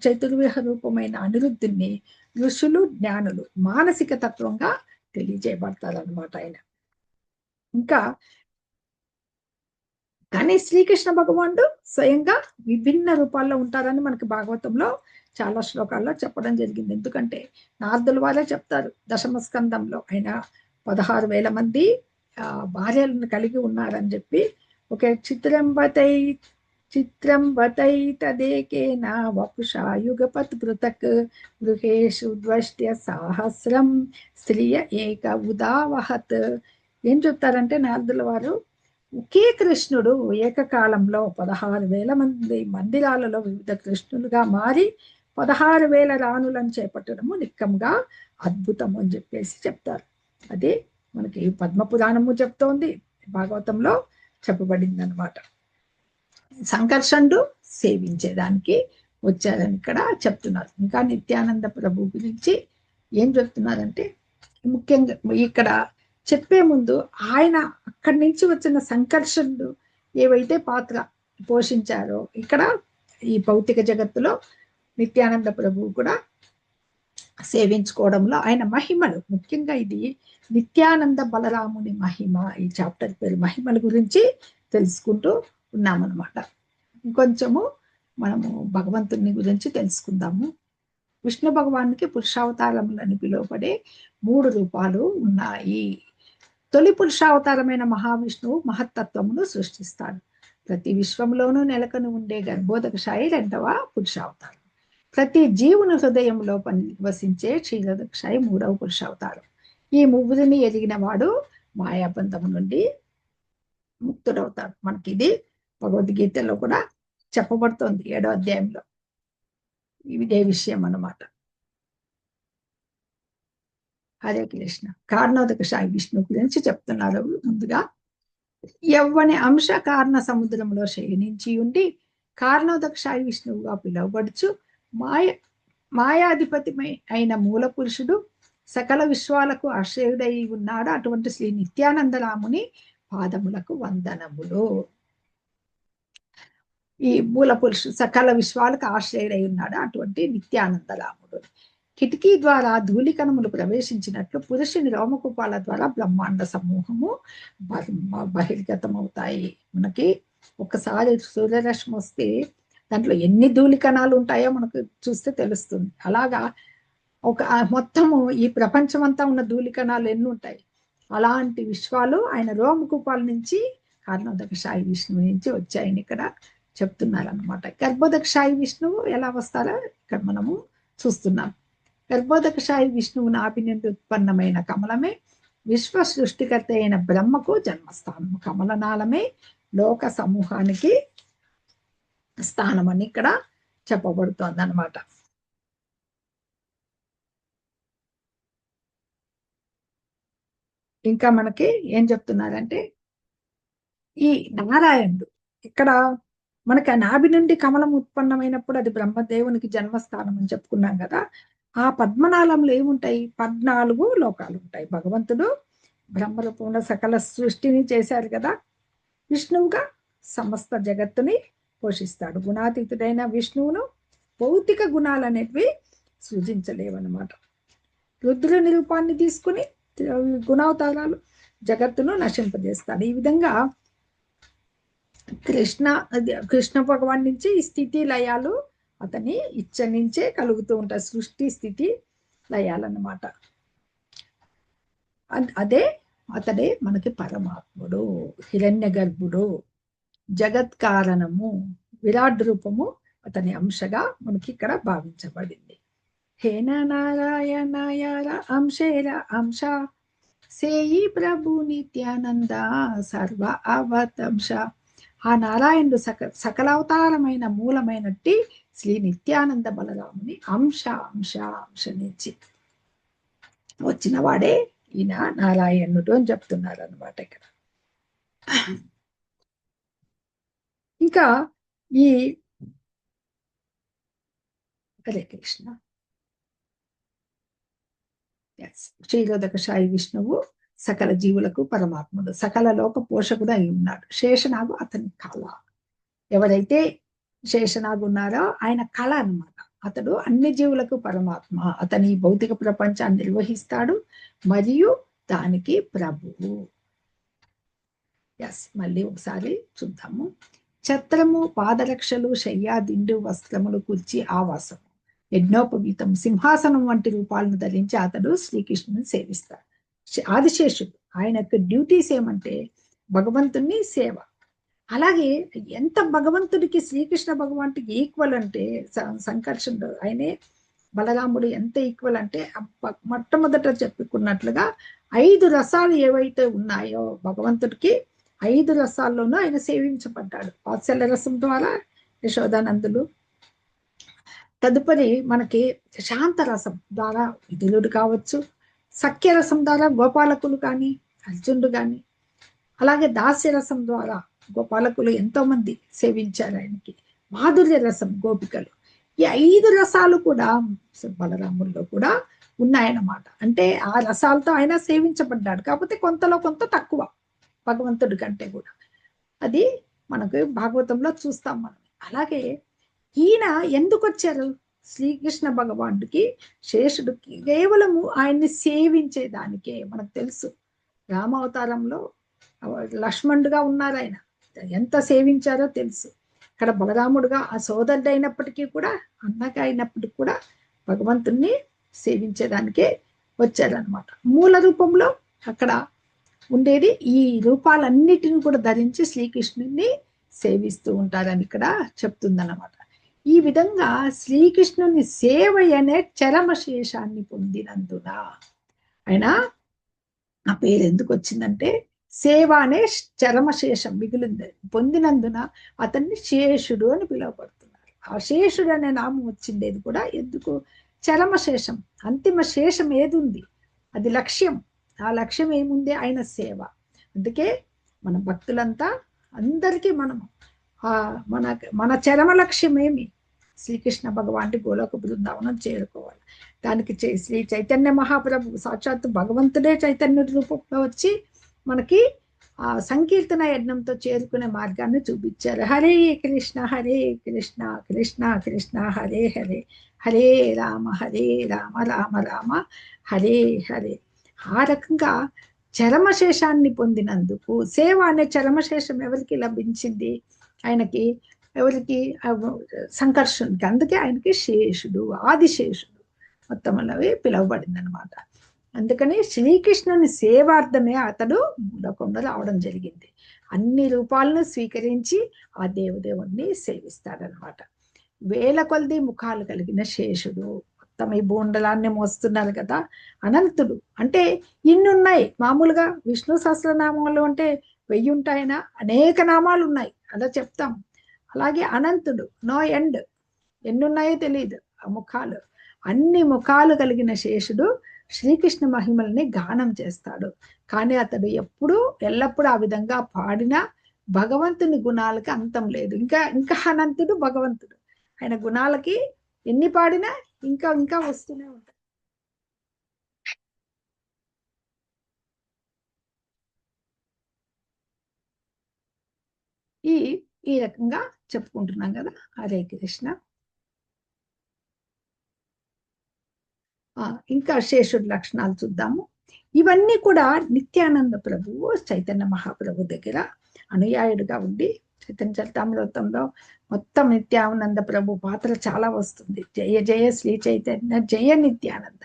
Speaker 1: చతుర్విహ రూపమైన అనిరుద్ధుని ఋషులు, జ్ఞానులు మానసిక తత్వంగా తెలియజేయబడతారనమాట ఆయన. ఇంకా కానీ శ్రీకృష్ణ భగవానుడు స్వయంగా విభిన్న రూపాల్లో ఉంటారని మనకి భాగవతంలో చాలా శ్లోకాల్లో చెప్పడం జరిగింది. ఎందుకంటే నారదుల వారే చెప్తారు దశమ స్కందంలో ఆయన 16,000 మంది భార్యలను కలిగి ఉన్నారని చెప్పి. ఒక చిత్రం బతై తదేకేన వపుషా యుగపత్ పృథక్ గృహేషు ద్వష్ట్య సాహస్రం స్త్రియ ఏక ఉదావహత్. ఏం చెప్తారంటే నారదుల వారు, ఒకే కృష్ణుడు ఏకకాలంలో 16,000 మంది మందిరాలలో వివిధ కృష్ణులుగా మారి 16,000 రాణులను చేపట్టడము నిక్కముగా అద్భుతం అని చెప్పేసి చెప్తారు. అదే మనకి పద్మపురాణము చెప్తోంది, భాగవతంలో చెప్పబడింది అనమాట. సంకర్షణుడు సేవించేదానికి వచ్చారని ఇక్కడ చెప్తున్నారు. ఇంకా నిత్యానంద ప్రభు గురించి ఏం చెప్తున్నారంటే, ముఖ్యంగా ఇక్కడ చెప్పే ముందు ఆయన అక్కడి నుంచి వచ్చిన సంకర్షణుడు ఏవైతే పాత్ర పోషించారో ఇక్కడ ఈ భౌతిక జగత్తులో నిత్యానంద ప్రభువు కూడా సేవించుకోవడంలో ఆయన మహిమలు, ముఖ్యంగా ఇది నిత్యానంద బలరాముని మహిమ, ఈ చాప్టర్ పేరు మహిమల గురించి తెలుసుకుంటూ ఉన్నామన్నమాట. ఇంకొంచెము మనము భగవంతుని గురించి తెలుసుకుందాము. విష్ణు భగవానికి పురుషావతారములని పిలువబడే 3 రూపాలు ఉన్నాయి. తొలి పురుషావతారమైన మహావిష్ణువు మహత్తత్వమును సృష్టిస్తాడు. ప్రతి విశ్వంలోనూ నెలకొని ఉండే గర్భోదకశాయి 2వ పురుషావతారం. ప్రతి జీవుని హృదయంలో నివసించే క్షీరదక్షాయి 3వ పురుషావతారం. ఈ 3ని ఎదిగిన వాడు మాయాబంధము నుండి ముక్తుడవుతాడు. మనకి ఇది భగవద్గీతలో కూడా చెప్పబడుతోంది 7వ అధ్యాయంలో ఇదే విషయం అన్నమాట. హరే కృష్ణ. కారణోదకశాయి విష్ణు గురించి చెప్తున్నారు. ముందుగా యవ్వని అంశ కారణ సముద్రంలో శయనించి ఉండి కారణోదకశాయి విష్ణువుగా పిలువబడుచు మాయాధిపతి అయిన మూల పురుషుడు సకల విశ్వాలకు ఆశ్రయుడై ఉన్నాడు. అటువంటి శ్రీ నిత్యానందరాముని పాదములకు వందనములు. ఈ మూల పురుషుడు సకల విశ్వాలకు ఆశ్రయుడై ఉన్నాడు అటువంటి నిత్యానందరాముడు. కిటికీ ద్వారా ధూళికణములు ప్రవేశించినట్లు పురుషుని రోమకూపాల ద్వారా బ్రహ్మాండ సమూహము బహిర్గతమవుతాయి. మనకి ఒకసారి సూర్యరశ్మి వస్తే దాంట్లో ఎన్ని ధూళికణాలు ఉంటాయో మనకు చూస్తే తెలుస్తుంది. అలాగా ఒక మొత్తము ఈ ప్రపంచం అంతా ఉన్న ధూళికణాలు ఎన్ని ఉంటాయి. అలాంటి విశ్వాలు ఆయన రోమకూపాల నుంచి కారణోదకశాయి విష్ణువు నుంచి వచ్చాయని ఇక్కడ చెప్తున్నారు అన్నమాట. గర్భోదకశాయి విష్ణువు ఎలా వస్తారో ఇక్కడ మనము చూస్తున్నాం. గర్భోదకశాయి విష్ణువు నాభి నుండి ఉత్పన్నమైన కమలమే విశ్వ సృష్టికర్త అయిన బ్రహ్మకు జన్మస్థానం. కమలనాళమే లోక సమూహానికి స్థానం అని ఇక్కడ చెప్పబడుతోంది అన్నమాట. ఇంకా మనకి ఏం చెప్తున్నారంటే, ఈ నారాయణుడు ఇక్కడ మనకి ఆ నాభి నుండి కమలం ఉత్పన్నమైనప్పుడు అది బ్రహ్మదేవునికి జన్మస్థానం అని చెప్పుకున్నాం కదా. ఆ పద్మనాళంలో ఏముంటాయి? 14 లోకాలు ఉంటాయి. భగవంతుడు బ్రహ్మరూపంలో సకల సృష్టిని చేశారు కదా. విష్ణువుగా సమస్త జగత్తుని పోషిస్తాడు. గుణాతీతుడైన విష్ణువును భౌతిక గుణాలు అనేటివి సృజించలేవన్నమాట. రుద్రుని రూపాన్ని తీసుకుని గుణావతారాలు జగత్తును నశింపజేస్తాడు. ఈ విధంగా కృష్ణ భగవాన్ నుంచి ఈ స్థితి లయాలు అతని ఇచ్చ నుంచే కలుగుతూ ఉంటాయి. సృష్టి స్థితి లయాలన్నమాట. అతడే మనకి పరమాత్ముడు, హిరణ్య గర్భుడు. జగత్ కారణము, విరాట్ రూపము అతని అంశగా మనకి ఇక్కడ భావించబడింది. హేన నారాయణాయార అంశేర అంశ సేయి ప్రభు నిత్యానంద సర్వ అవతంశ. ఆ నారాయణుడు సకలావతారమైన మూలమైనట్టి శ్రీ నిత్యానంద బలరాముని అంశ అంశ అంశ నుంచి వచ్చిన వాడే ఈయన నారాయణుడు అని చెప్తున్నారు అనమాట ఇక్కడ. ఇంకా ఈ హరే కృష్ణ క్షీరోదక సాయి విష్ణువు సకల జీవులకు పరమాత్ముడు, సకల లోక పోషకుడు అయి ఉన్నాడు. శేషనాగు అతని కళ. ఎవరైతే శేషనాగు ఉన్నారో ఆయన కళ అన్నమాట. అతడు అన్ని జీవులకు పరమాత్మ. అతని భౌతిక ప్రపంచాన్ని నిర్వహిస్తాడు మరియు దానికి ప్రభువు. మళ్ళీ ఒకసారి చూద్దాము. ఛత్రము, పాదరక్షలు, శయ్యా, దిండు, వస్త్రములు, కుర్చీ, ఆవాసము, యజ్ఞోపవీతం, సింహాసనం వంటి రూపాలను ధరించి అతడు శ్రీకృష్ణుని సేవిస్తాడు. ఆదిశేషుడు ఆయన యొక్క డ్యూటీస్ ఏమంటే భగవంతుని సేవ. అలాగే ఎంత భగవంతుడికి శ్రీకృష్ణ భగవంతుడికి ఈక్వల్ అంటే సంకర్షణుడు ఆయనే బలరాముడు ఎంత ఈక్వల్ అంటే మొట్టమొదట చెప్పుకున్నట్లుగా 5 రసాలు ఏవైతే ఉన్నాయో భగవంతుడికి 5 రసాల్లోనూ ఆయన సేవించబడ్డాడు. వాత్సల్య రసం ద్వారా యశోదానందులు, తదుపరి మనకి శాంత రసం ద్వారా విదులుడు కావచ్చు, సఖ్యరసం ద్వారా గోపాలకులు కానీ అర్జునుడు కానీ, అలాగే దాస్యరసం ద్వారా గోపాలకులు ఎంతో మంది సేవించారు ఆయనకి, మాధుర్య రసం గోపికలు. ఈ 5 రసాలు కూడా బలరాముల్లో కూడా ఉన్నాయన్నమాట. అంటే ఆ రసాలతో ఆయన సేవించబడ్డాడు. కాకపోతే కొంతలో కొంత తక్కువ భగవంతుడి కంటే కూడా. అది మనకు భాగవతంలో చూస్తాం మనం. అలాగే ఈయన ఎందుకు వచ్చారు శ్రీకృష్ణ భగవానుడికి? శేషుడికి కేవలము ఆయన్ని సేవించేదానికే. మనకు తెలుసు రామావతారంలో లక్ష్మణుడుగా ఉన్నారు. ఆయన ఎంత సేవించారో తెలుసు. ఇక్కడ బలరాముడుగా ఆ సోదరుడు అయినప్పటికీ కూడా, అన్నగా అయినప్పటికీ కూడా భగవంతుణ్ణి సేవించేదానికే వచ్చారనమాట. మూల రూపంలో అక్కడ ఉండేది ఈ రూపాలన్నిటిని కూడా ధరించి శ్రీకృష్ణుని సేవిస్తూ ఉంటారని ఇక్కడ చెప్తుందన్నమాట. ఈ విధంగా శ్రీకృష్ణుని సేవ అనే చరమశేషాన్ని పొందినందున ఆయన ఆ పేరు ఎందుకు వచ్చిందంటే సేవ అనే చరమశేషం మిగిలింది పొందినందున అతన్ని శేషుడు అని పిలువబడుతున్నారు. ఆ శేషుడు అనే నామం వచ్చిండేది కూడా ఎందుకు? చరమశేషం, అంతిమ శేషం ఏది ఉంది అది లక్ష్యం. ఆ లక్ష్యం ఏముంది? ఆయన సేవ. అందుకే మన భక్తులంతా అందరికీ మనము మన చరమ లక్ష్యం ఏమి? శ్రీకృష్ణ భగవానుడి గోలోక బృందావనం చేరుకోవాలి. దానికి శ్రీ చైతన్య మహాప్రభు సాక్షాత్తు భగవంతుడే చైతన్య రూపంలో వచ్చి మనకి ఆ సంకీర్తన యజ్ఞంతో చేరుకునే మార్గాన్ని చూపించారు. హరే కృష్ణ కృష్ణ కృష్ణ హరే హరే, హరే రామ రామ రామ హరే హరే. ఆ రకంగా చరమశేషాన్ని పొందినందుకు సేవ అనే చరమశేషం ఎవరికి లభించింది? ఆయనకి, ఎవరికి? సంకర్షణకి. అందుకే ఆయనకి శేషుడు, ఆదిశేషుడు మొత్తం అవి పిలువబడింది అనమాట. అందుకని శ్రీకృష్ణుని సేవార్థమే అతడు మూలకొండ రావడం జరిగింది. అన్ని రూపాలను స్వీకరించి ఆ దేవదేవుణ్ణి సేవిస్తాడనమాట. 1000 కొలది ముఖాలు కలిగిన శేషుడు. మొత్తం ఈ బోండలాన్ని మోస్తున్నారు కదా. అనంతుడు అంటే ఇన్నున్నాయి. మామూలుగా విష్ణు సహస్రనామాలు అంటే 1000 ఉంటాయినా, అనేక నామాలు ఉన్నాయి అలా చెప్తాం. అలాగే అనంతుడు, నో ఎండ్, ఎన్నున్నాయో తెలియదు ఆ ముఖాలు. అన్ని ముఖాలు కలిగిన శేషుడు శ్రీకృష్ణ మహిమల్ని గానం చేస్తాడు. కానీ అతడు ఎల్లప్పుడూ ఆ విధంగా పాడినా భగవంతుని గుణాలకి అంతం లేదు. ఇంకా అనంతుడు భగవంతుడు. ఆయన గుణాలకి ఎన్ని పాడినా ఇంకా వస్తూనే ఉంటాయి. ఈ రకంగా చెప్పుకుంటున్నాం కదా. హరే కృష్ణ. ఇంకా శేషుడి లక్షణాలు చూద్దాము. ఇవన్నీ కూడా నిత్యానంద ప్రభువు చైతన్య మహాప్రభు దగ్గర అనుయాయుడిగా ఉండి చైతన్య చరితామృతంలో మొత్తం నిత్యానంద ప్రభు పాత్ర చాలా వస్తుంది. జయ జయ శ్రీ చైతన్య జయ నిత్యానంద,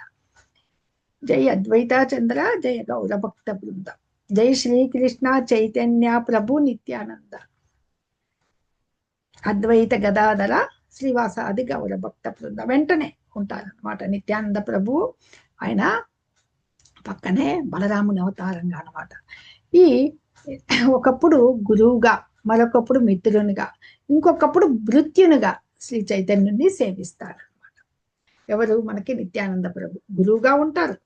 Speaker 1: జయ అద్వైతాచంద్ర జయ గౌర భక్త బృంద, జై శ్రీకృష్ణ చైతన్య ప్రభు నిత్యానంద, అద్వైత గదాధర శ్రీవాసాది గౌర భక్త బృంద వెంటనే ఉంటారనమాట. నిత్యానంద ప్రభువు ఆయన పక్కనే బలరాముని అవతారంగా అనమాట. ఈ ఒకప్పుడు గురువుగా, మరొకప్పుడు మిత్రునిగా, ఇంకొకప్పుడు భృత్యునిగా శ్రీ చైతన్యుని సేవిస్తారు అనమాట. ఎవరు? మనకి నిత్యానంద ప్రభు గురువుగా ఉంటారు,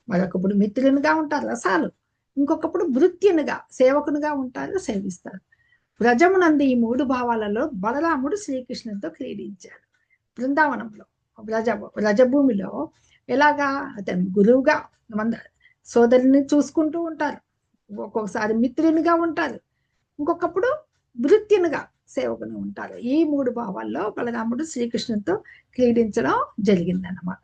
Speaker 1: మరొకప్పుడు మిత్రునిగా ఉంటారు రసాలు, ఇంకొకప్పుడు భృత్యునిగా సేవకునిగా ఉంటారు, సేవిస్తారు. వ్రజమునందు ఈ 3 భావాలలో బలరాముడు శ్రీకృష్ణునితో క్రీడించాడు. బృందావనంలో వ్రజభూమిలో ఎలాగా అతను గురువుగా సోదరుని చూసుకుంటూ ఉంటారు, ఒక్కొక్కసారి మిత్రునిగా ఉంటారు, ఇంకొకప్పుడు భృత్యునిగా సేవకుని ఉంటారు. ఈ 3 భావాల్లో బలరాముడు శ్రీకృష్ణునితో క్రీడించడం జరిగిందన్నమాట.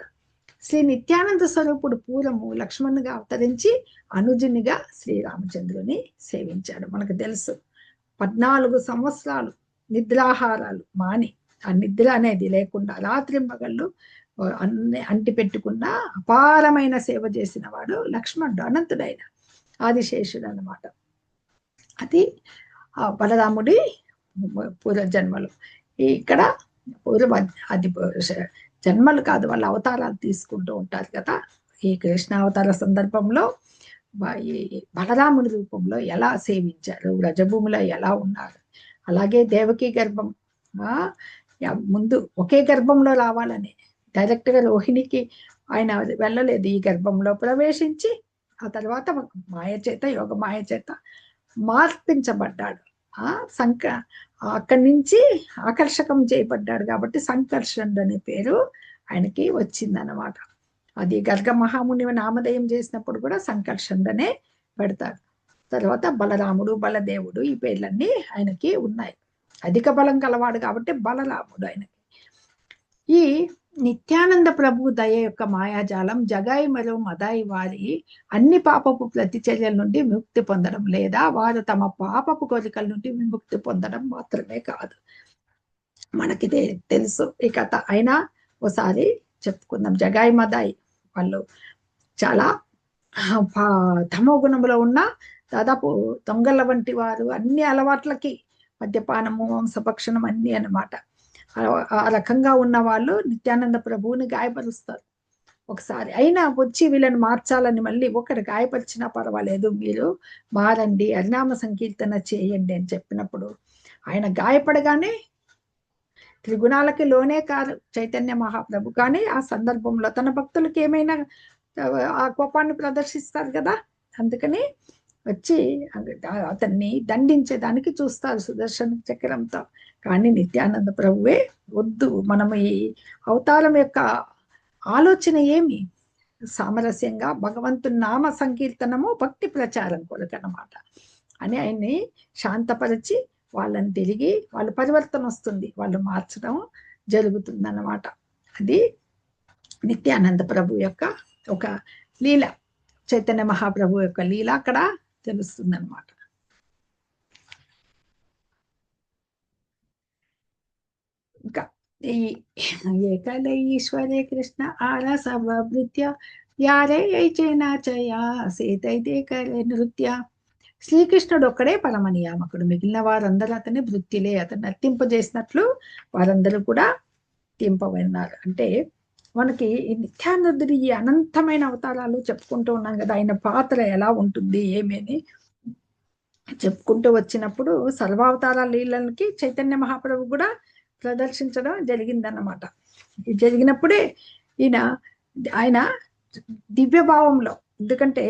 Speaker 1: శ్రీ నిత్యానంద స్వరూపుడు పూర్వము లక్ష్మణునిగా అవతరించి అనుజునిగా శ్రీరామచంద్రుని సేవించాడు. మనకు తెలుసు 14 సంవత్సరాలు నిద్రాహారాలు మాని, ఆ నిద్ర అనేది లేకుండా రాత్రింబగళ్ళు అంటి పెట్టుకున్న అపారమైన సేవ చేసిన వాడు లక్ష్మణుడు, అనంతుడైన ఆదిశేషుడు అన్నమాట. అది బలరాముడి పూర్వజన్మలు. ఇక్కడ అది జన్మలు కాదు, వాళ్ళ అవతారాలు తీసుకుంటూ ఉంటారు కదా. ఈ కృష్ణ అవతార సందర్భంలో ఈ బలరాముడి రూపంలో ఎలా సేవించారు, వ్రజభూమిలో ఎలా ఉన్నారు, అలాగే దేవకీ గర్భం ముందు ఒకే గర్భంలో రావాలని డైరెక్ట్గా రోహిణికి ఆయన వెళ్ళలేదు, ఈ గర్భంలో ప్రవేశించి ఆ తర్వాత మాయ చేత, యోగ మాయ చేత మార్పించబడ్డాడు. అక్కడి నుంచి ఆకర్షకం చేయబడ్డాడు కాబట్టి సంకర్షణుడు అనే పేరు ఆయనకి వచ్చిందనమాట. అది గర్గ మహాముని నామధేయం చేసినప్పుడు కూడా సంకర్షణుడనే పెడతారు. తర్వాత బలరాముడు, బలదేవుడు ఈ పేర్లన్నీ ఆయనకి ఉన్నాయి. అధిక బలం కలవాడు కాబట్టి బలరాముడు ఆయనకి. ఈ నిత్యానంద ప్రభు దయ యొక్క మాయాజాలం జగాయి మరియు మదాయి వారి అన్ని పాపపు ప్రతిచర్యల నుండి విముక్తి పొందడం, లేదా వారు తమ పాపపు కోరికల నుండి విముక్తి పొందడం మాత్రమే కాదు. మనకి తెలుసు ఈ కథ, అయినా ఒకసారి చెప్పుకుందాం. జగాయి మదాయి వాళ్ళు చాలా తమో గుణంలో ఉన్న దాదాపు దొంగల వంటి వారు, అన్ని అలవాట్లకి మద్యపానము, వంశభక్షణం అన్ని అన్నమాట. ఆ రకంగా ఉన్న వాళ్ళు నిత్యానంద ప్రభువుని గాయపరుస్తారు ఒకసారి. అయినా వచ్చి వీళ్ళని మార్చాలని మళ్ళీ ఒకరు గాయపరిచినా పర్వాలేదు, మీరు మారండి, హరినామ సంకీర్తన చేయండి అని చెప్పినప్పుడు ఆయన గాయపడగానే త్రిగుణాలకి లోనే కాదు చైతన్య మహాప్రభు, కానీ ఆ సందర్భంలో తన భక్తులకి ఏమైనా ఆ కోపాన్ని ప్రదర్శిస్తారు కదా, అందుకని వచ్చి అతన్ని దండించేదానికి చూస్తారు సుదర్శన చక్రంతో. కానీ నిత్యానంద ప్రభువే వద్దు, మనం ఈ అవతారం యొక్క ఆలోచన ఏమి, సామరస్యంగా భగవంతుని నామ సంకీర్తనము భక్తి ప్రచారం కొరకనమాట అని ఆయన్ని శాంతపరిచి వాళ్ళని తిరిగి వాళ్ళ పరివర్తన వస్తుంది, వాళ్ళు మార్చడం జరుగుతుందన్నమాట. అది నిత్యానంద ప్రభు యొక్క ఒక లీల, చైతన్య మహాప్రభు యొక్క లీల అక్కడ తెలుస్తుంది అనమాట. ఇంకా ఈ ఏకల ఈశ్వరే కృష్ణ ఆరసవృత్య యారే చయా సేతైతే కరే నృత్య. శ్రీకృష్ణుడు ఒక్కడే పరమ నియామకుడు, మిగిలిన వారందరూ అతని వృత్తిలే, అతను నర్తింపజేసినట్లు వారందరూ కూడా తింపబడినారు. అంటే మనకి ఈ నిత్యానందుడి ఈ అనంతమైన అవతారాలు చెప్పుకుంటూ ఉన్నాం కదా, ఆయన పాత్ర ఎలా ఉంటుంది ఏమేని చెప్పుకుంటూ వచ్చినప్పుడు సర్వావతారాల లీలలకి చైతన్య మహాప్రభు కూడా ప్రదర్శించడం జరిగిందన్నమాట. జరిగినప్పుడే ఆయన దివ్యభావంలో, ఎందుకంటే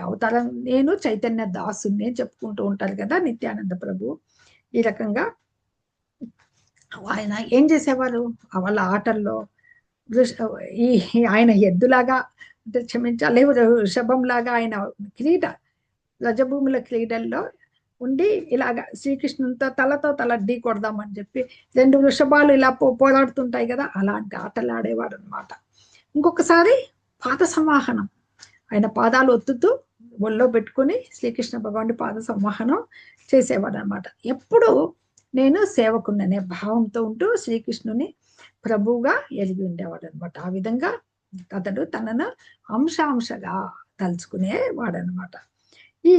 Speaker 1: అవతారం నేను చైతన్య దాసుని చెప్పుకుంటూ ఉంటారు కదా నిత్యానంద ప్రభు. ఈ రకంగా ఆయన ఏం చేసేవారు, వాళ్ళ ఆటల్లో ఆయన ఎద్దులాగా, అంటే క్షమించాలి వృషభంలాగా ఆయన క్రీడ, రజభూముల క్రీడల్లో ఉండి ఇలాగా శ్రీకృష్ణునితో తలతో తల ఢీ కొడదామని చెప్పి 2 వృషభాలు ఇలా పోరాడుతుంటాయి కదా, అలాంటి ఆటలు ఆడేవాడు అనమాట. ఇంకొకసారి పాద సంవాహనం, ఆయన పాదాలు ఒత్తుతూ ఒళ్ళో పెట్టుకుని శ్రీకృష్ణ భగవానుడి పాద సంవాహనం చేసేవాడు అనమాట. ఎప్పుడు నేను సేవకున్ననే భావంతో ఉంటూ శ్రీకృష్ణుని ప్రభువుగా ఎలిగి ఉండేవాడు అనమాట. ఆ విధంగా అతడు తనను అంశగా తలుచుకునేవాడు అనమాట. ఈ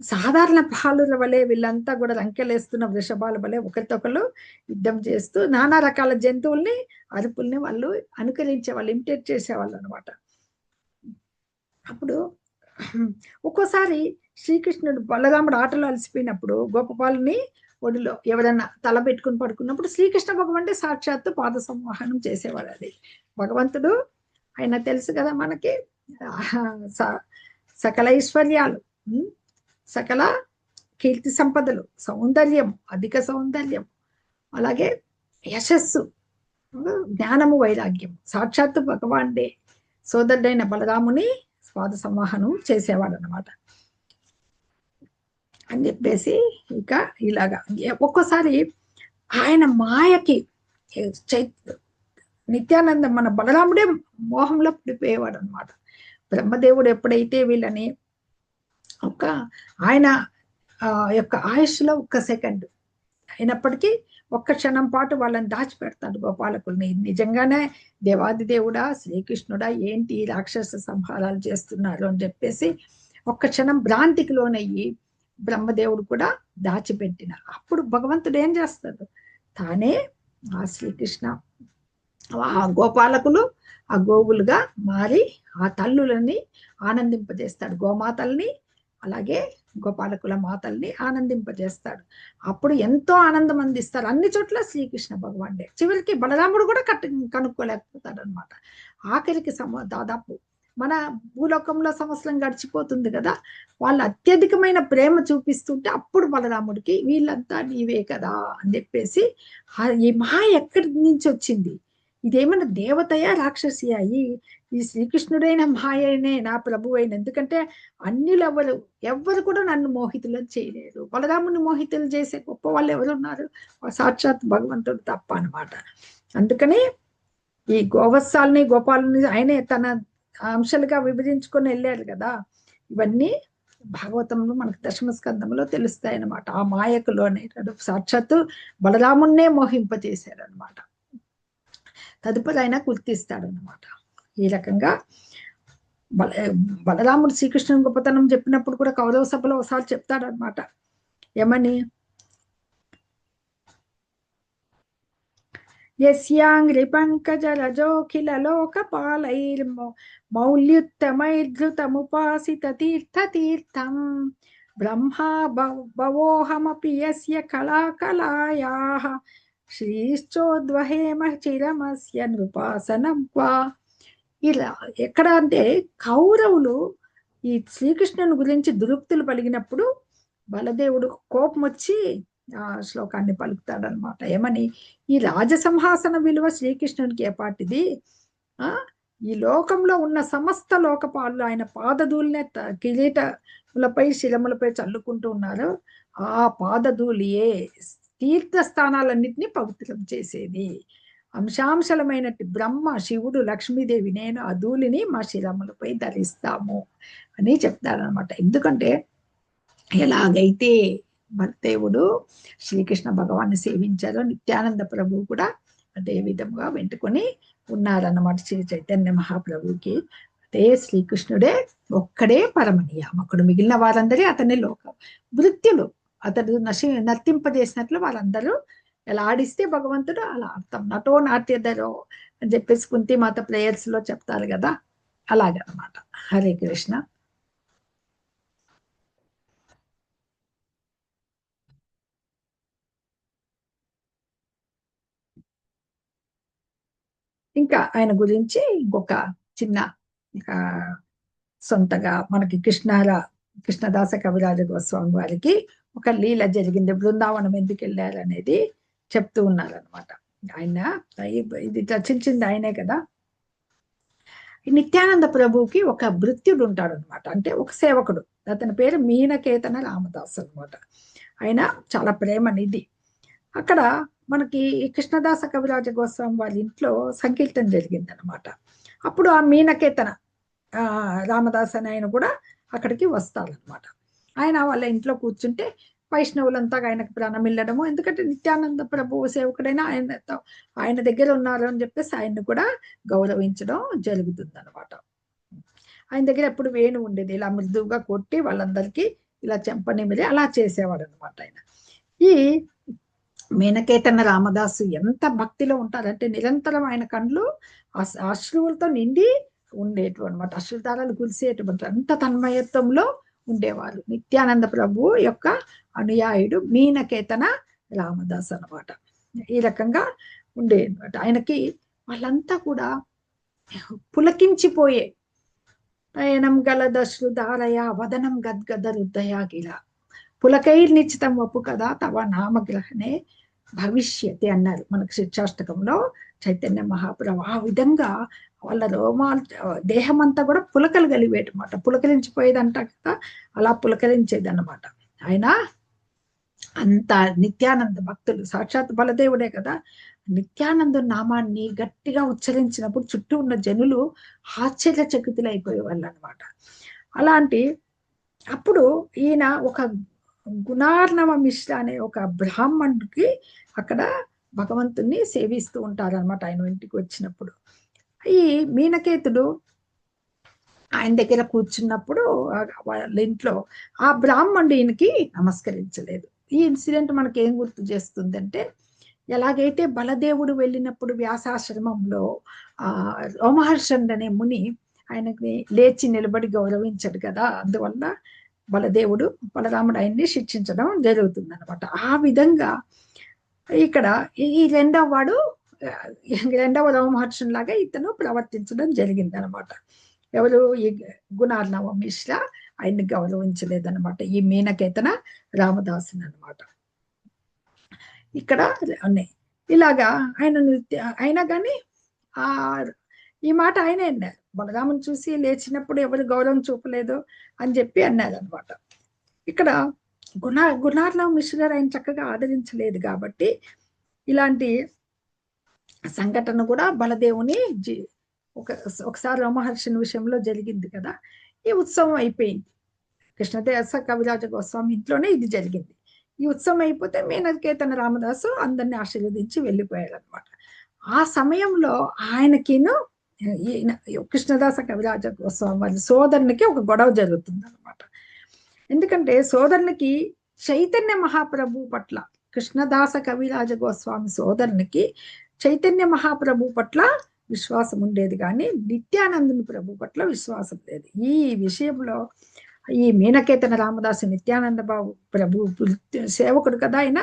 Speaker 1: సాధారణ బాలుల వలె వీళ్ళంతా కూడా రంకెలేస్తున్న వృషభాల వలె ఒకరితొకరు యుద్ధం చేస్తూ నానా రకాల జంతువుల్ని అరుపుల్ని వాళ్ళు అనుకరించే వాళ్ళు, ఇమిటేట్ చేసేవాళ్ళు అనమాట. అప్పుడు ఒక్కోసారి శ్రీకృష్ణుడు బలరాముడు ఆటలో అలసిపోయినప్పుడు గోపబాలుని ఒడిలో ఎవరన్నా తల పెట్టుకుని పడుకున్నప్పుడు శ్రీకృష్ణ భగవంతుడు సాక్షాత్తు పాద సంవాహనం చేసేవాడు. అది భగవంతుడు, ఆయన తెలుసు కదా మనకి, సకల ఐశ్వర్యాలు, సకల కీర్తి సంపదలు, సౌందర్యం, అధిక సౌందర్యం, అలాగే యశస్సు, జ్ఞానము, వైరాగ్యం, సాక్షాత్తు భగవానుడే సోదరుడైన బలరాముని పాద సంవాహనం చేసేవాడు అనమాట అని చెప్పేసి. ఇక ఇలాగా ఒక్కోసారి ఆయన మాయకి నిత్యానందం మన బలరాముడే మోహంలో పడిపోయేవాడు అనమాట. బ్రహ్మదేవుడు ఎప్పుడైతే వీళ్ళని ఆయన యొక్క ఆయుష్లో 1 సెకండ్ అయినప్పటికీ 1 క్షణం పాటు వాళ్ళని దాచిపెడతాడు గోపాలకుల్ని. నిజంగానే దేవాది దేవుడా, శ్రీకృష్ణుడా, ఏంటి రాక్షస సంహారాలు చేస్తున్నారు అని చెప్పేసి 1 క్షణం భ్రాంతికి లోనయ్యి బ్రహ్మదేవుడు కూడా దాచిపెట్టిన అప్పుడు భగవంతుడు ఏం చేస్తాడు, తానే ఆ శ్రీకృష్ణ ఆ గోపాలకులు ఆ గోవులుగా మారి ఆ తల్లులని ఆనందింపజేస్తాడు, గోమాతల్ని అలాగే గోపాలకుల మాతల్ని ఆనందింపజేస్తాడు. అప్పుడు ఎంతో ఆనందం అందిస్తారు. అన్ని చోట్ల శ్రీకృష్ణ భగవానుడే. చివరికి బలరాముడు కూడా కనుక్కోలేకపోతాడు అనమాట. ఆఖరికి దాదాపు మన భూలోకంలో సంవత్సరం గడిచిపోతుంది కదా, వాళ్ళు అత్యధికమైన ప్రేమ చూపిస్తుంటే అప్పుడు బలరాముడికి వీళ్ళంతా నీవే కదా అని చెప్పేసి, ఈ మాయ ఎక్కడి నుంచి వచ్చింది, ఇదేమన్నా దేవతయా రాక్షసియా, ఈ శ్రీకృష్ణుడైన మాయనే నా ప్రభు అయిన, ఎందుకంటే ఎవ్వరు కూడా నన్ను మోహితులను చేయలేరు, బలరాముని మోహితులు చేసే గొప్ప వాళ్ళు ఎవరు ఉన్నారు, సాక్షాత్ భగవంతుడు తప్ప అనమాట. అందుకని ఈ గోవత్సాలని గోపాలని ఆయనే తన అంశాలుగా విభజించుకొని వెళ్ళారు కదా. ఇవన్నీ భాగవతంలో మనకు దశమ స్కందంలో తెలుస్తాయి అన్నమాట. ఆ మాయకులోనే సాక్షాత్తు బలరామున్నే మోహింపజేశారు అనమాట. తదుపరి ఆయన గుర్తిస్తాడు అనమాట. ఈ రకంగా బలరాముడు శ్రీకృష్ణుని గొప్పతనం చెప్పినప్పుడు కూడా కౌరవ సభలో ఒకసారి చెప్తాడు అనమాట. ఏమని, యస్యాంగ్రి పంకజరజోఖిల లోకపాలైర్మౌల్యుత్తమైర్ధృతముపాసిత తీర్థ తీర్థం బ్రహ్మా భవోహమపి యస్య కళాకళాయాః శ్రీశ్చోద్వహేమ చిరమస్య నృపాసనవ్వా. ఇలా ఎక్కడ అంటే కౌరవులు ఈ శ్రీకృష్ణుని గురించి దురుక్తులు పలిగినప్పుడు బలదేవుడు కోపం వచ్చి ఆ శ్లోకాన్ని పలుకుతాడనమాట. ఏమని, ఈ రాజసింహాసన విలువ శ్రీకృష్ణునికి ఏపాటిది, ఈ లోకంలో ఉన్న సమస్త లోకపాలు ఆయన పాదధూళినే కిరీటములపై శిరములపై చల్లుకుంటూ ఉన్నారు. ఆ పాదధూళియే తీర్థ స్థానాలన్నింటినీ పవిత్రం చేసేది. అంశాంశలమైనట్టు బ్రహ్మ, శివుడు, లక్ష్మీదేవి, నేను ఆ ధూళిని మా శిరములపై ధరిస్తాము అని చెప్తాడనమాట. ఎందుకంటే ఎలాగైతే బలదేవుడు శ్రీకృష్ణ భగవాన్ని సేవించారో నిత్యానంద ప్రభువు కూడా అదే విధముగా వెంటుకొని ఉన్నారన్నమాట. శ్రీ చైతన్య మహాప్రభువుకి అదే శ్రీకృష్ణుడే ఒక్కడే పరమనియామకుడు, మిగిలిన వారందరి అతని లోక వృత్తులు, అతడు నర్తింపజేసినట్లు వారందరూ ఎలా ఆడిస్తే భగవంతుడు అలా ఆడతాం. నటో నాట్యధరో అని చెప్పేసి కుంతి మాత ప్రేయర్స్ లో చెప్తారు కదా, అలాగనమాట. హరే కృష్ణ. ఇంకా ఆయన గురించి ఇంకొక చిన్న సొంతగా మనకి కృష్ణదాస కవిరాజ గోస్వామి వారికి ఒక లీల జరిగింది. బృందావనం ఎందుకు వెళ్ళారు అనేది చెప్తూ ఉన్నారనమాట. ఆయన ఇది రచించింది ఆయనే కదా. నిత్యానంద ప్రభువుకి ఒక భృత్యుడు ఉంటాడు అనమాట, అంటే ఒక సేవకుడు. అతని పేరు మీనకేతన రామదాస్ అనమాట. ఆయన చాలా ప్రేమ నిధి. అక్కడ మనకి కృష్ణదాస కవిరాజ గోస్వామి వాళ్ళ ఇంట్లో సంకీర్తన జరిగింది అనమాట. అప్పుడు ఆ మీనకేతన రామదాస్ అని ఆయన కూడా అక్కడికి వస్తారనమాట. ఆయన వాళ్ళ ఇంట్లో కూర్చుంటే వైష్ణవులంతా ఆయనకు ప్రణమిల్లడము, ఎందుకంటే నిత్యానంద ప్రభువు సేవకుడైనా ఆయన దగ్గర ఉన్నారు అని చెప్పేసి ఆయన్ని కూడా గౌరవించడం జరుగుతుంది అనమాట. ఆయన దగ్గర ఎప్పుడు వేణు ఉండేది, ఇలా మృదువుగా కొట్టి వాళ్ళందరికీ ఇలా చెంపనిమిరి అలా చేసేవాడు అనమాట ఆయన. ఈ మీనకేతన రామదాసు ఎంత భక్తిలో ఉంటారంటే నిరంతరం ఆయన కళ్ళు అశ్రువులతో నిండి ఉండేటు అనమాట, అశ్రుతారాలు కురిసేటువంటి అంత తన్మయత్వంలో ఉండేవారు. నిత్యానంద ప్రభు యొక్క అనుయాయుడు మీనకేతన రామదాస్ అనమాట. ఈ రకంగా ఉండే అనమాట. ఆయనకి వాళ్ళంతా కూడా పులకించిపోయే నయనం గలదశ్రుధారయ వదనం గద్గద హృదయాగిల పులకైర్నిశ్చితం వప్పు కదా తవ నామగ్రహణే భవిష్యతి అన్నారు మనకు శిక్షాష్టకంలో చైతన్య మహాప్రభు. ఆ విధంగా వాళ్ళ రోమాలు దేహమంతా కూడా పులకలు కలిగేటమాట, పులకరించిపోయేదంట కదా, అలా పులకరించేది అన్నమాట. ఆయన అంత నిత్యానంద భక్తులు, సాక్షాత్ బలదేవుడే కదా, నిత్యానంద నామాన్ని గట్టిగా ఉచ్చరించినప్పుడు చుట్టూ ఉన్న జనులు ఆశ్చర్యచకితులు అయిపోయేవాళ్ళు అనమాట. అలాంటి అప్పుడు ఈయన ఒక గుణార్ణవ మిశ్ర అనే ఒక బ్రాహ్మణుడికి అక్కడ భగవంతుణ్ణి సేవిస్తూ ఉంటారనమాట ఆయన ఇంటికి వచ్చినప్పుడు. ఈ మీనకేతుడు ఆయన దగ్గర కూర్చున్నప్పుడు వాళ్ళ ఇంట్లో ఆ బ్రాహ్మణుడు ఈయనకి నమస్కరించలేదు. ఈ ఇన్సిడెంట్ మనకి ఏం గుర్తు చేస్తుందంటే, ఎలాగైతే బలదేవుడు వెళ్ళినప్పుడు వ్యాసాశ్రమంలో రోమహర్షణుడు అనే ముని ఆయనకి లేచి నిలబడి గౌరవించడు కదా, అందువల్ల బలదేవుడు బలరాముడు ఆయన్ని శిక్షించడం జరుగుతుంది అనమాట. ఆ విధంగా ఇక్కడ ఈ రెండవ రోమహర్షుని లాగా ఇతను ప్రవర్తించడం జరిగింది అనమాట. ఎవరు? ఈ గుణార్ణవ మిశ్ర ఆయన్ని గౌరవించలేదన్నమాట, ఈ మీనకేతన రామదాసుని అనమాట. ఇక్కడ ఇలాగా ఆయన అయినా కానీ ఈ మాట ఆయనే అన్నారు, బలరాముని చూసి లేచినప్పుడు ఎవరు గౌరవం చూపలేదు అని చెప్పి అన్నారు అనమాట. ఇక్కడ గుణార్ణవ మిశ్ర ఆయన చక్కగా ఆదరించలేదు కాబట్టి ఇలాంటి సంఘటన కూడా బలదేవుని ఒకసారి రోమహర్షుని విషయంలో జరిగింది కదా. ఈ ఉత్సవం అయిపోయింది, కృష్ణదేవ కవిరాజ గోస్వామి ఇంట్లోనే ఇది జరిగింది. ఈ ఉత్సవం అయిపోతే మీనకేతన రామదాసు అందరినీ ఆశీర్వదించి వెళ్ళిపోయారు అనమాట. ఆ సమయంలో ఆయనకిను కృష్ణదాస కవిరాజ గోస్వామి వాళ్ళ సోదరునికి ఒక గొడవ జరుగుతుంది అనమాట. ఎందుకంటే సోదరునికి చైతన్య మహాప్రభు పట్ల, కృష్ణదాస కవిరాజ గోస్వామి సోదరునికి చైతన్య మహాప్రభు పట్ల విశ్వాసం ఉండేది కానీ నిత్యానందుని ప్రభు పట్ల విశ్వాసం లేదు. ఈ విషయంలో ఈ మీనకేతన రామదాసు నిత్యానంద బాబు ప్రభు సేవకుడు కదా, ఆయన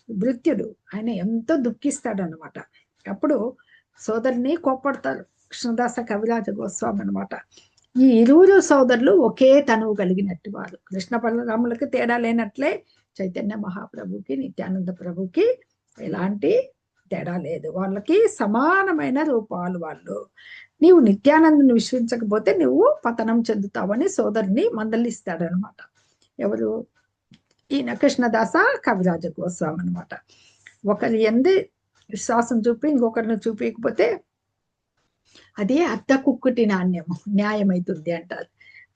Speaker 1: భృత్యుడు, ఆయన ఎంతో దుఃఖిస్తాడు అనమాట. అప్పుడు సోదరుని కోప్పడతారు కృష్ణదాస కవిరాజ గోస్వామి అనమాట. ఈ ఇరువురు సోదరులు ఒకే తనువు కలిగినట్టు వారు, కృష్ణ బలరాములకి తేడా లేనట్లే చైతన్య మహాప్రభుకి నిత్యానంద ప్రభుకి ఎలాంటి తేడా లేదు, వాళ్ళకి సమానమైన రూపాలు వాళ్ళు. నీవు నిత్యానందుని విశ్వించకపోతే నువ్వు పతనం చెందుతావని సోదరుని మందలిస్తాడనమాట. ఎవరు? ఈయన కృష్ణదాస కవిరాజ గోస్వామి అనమాట. ఒకరి ఎందు విశ్వాసం చూపి ఇంకొకరిని చూపించకపోతే అదే అర్ధ కుక్కుటి న్యాయం అవుతుంది అంటారు.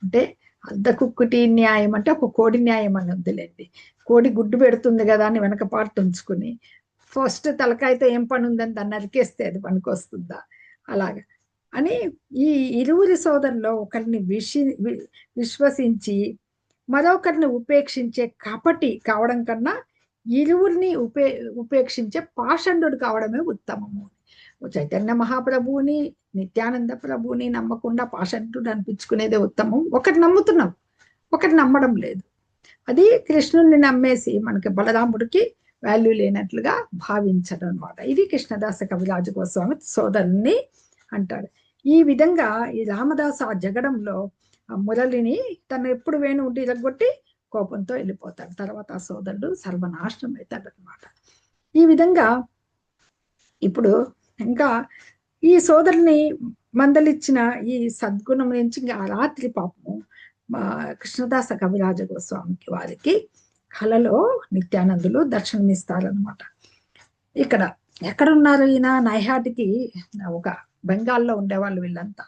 Speaker 1: అంటే అర్ధ కుక్కుటి న్యాయం అంటే ఒక కోడి న్యాయం అని వద్దులేండి. కోడి గుడ్డు పెడుతుంది కదా అని వెనక పార్ట్ ఉంచుకుని ఫస్ట్ తలకాయతో ఏం పని ఉందని దాన్ని నరికేస్తే అది పనికి వస్తుందా, అలాగా అని ఈ ఇరువురి సోదరులో ఒకరిని విశ్వసించి మరొకరిని ఉపేక్షించే కపటి కావడం కన్నా ఇరువురిని ఉపేక్షించే పాషండుడు కావడమే ఉత్తమము. చైతన్య మహాప్రభువుని నిత్యానంద ప్రభువుని నమ్మకుండా పాషండుడు అనిపించుకునేదే ఉత్తమం. ఒకటి నమ్ముతున్నాం, ఒకటి నమ్మడం లేదు. అది కృష్ణుడిని నమ్మేసి మనకి బలరాముడికి వాల్యూ లేనట్లుగా భావించడం అనమాట. ఇది కృష్ణదాస కవిరాజ గోస్వామి సోదరుని అంటాడు. ఈ విధంగా ఈ రామదాసు ఆ జగడంలో ఆ మురళిని తను ఎప్పుడు వేణు ఉండి ఇరగొట్టి కోపంతో వెళ్ళిపోతాడు. తర్వాత ఆ సోదరుడు సర్వనాశనం అవుతాడు అనమాట. ఈ విధంగా ఇప్పుడు ఇంకా ఈ సోదరుని మందలిచ్చిన ఈ సద్గుణం నుంచి ఇంకా ఆ రాత్రి పాపము కృష్ణదాస కవిరాజ గోస్వామికి వారికి కళలో నిత్యానందులు దర్శనమిస్తారనమాట. ఇక్కడ ఎక్కడున్నారు ఈయన? నైహాటికి ఒక బెంగాల్లో ఉండేవాళ్ళు వీళ్ళంతా.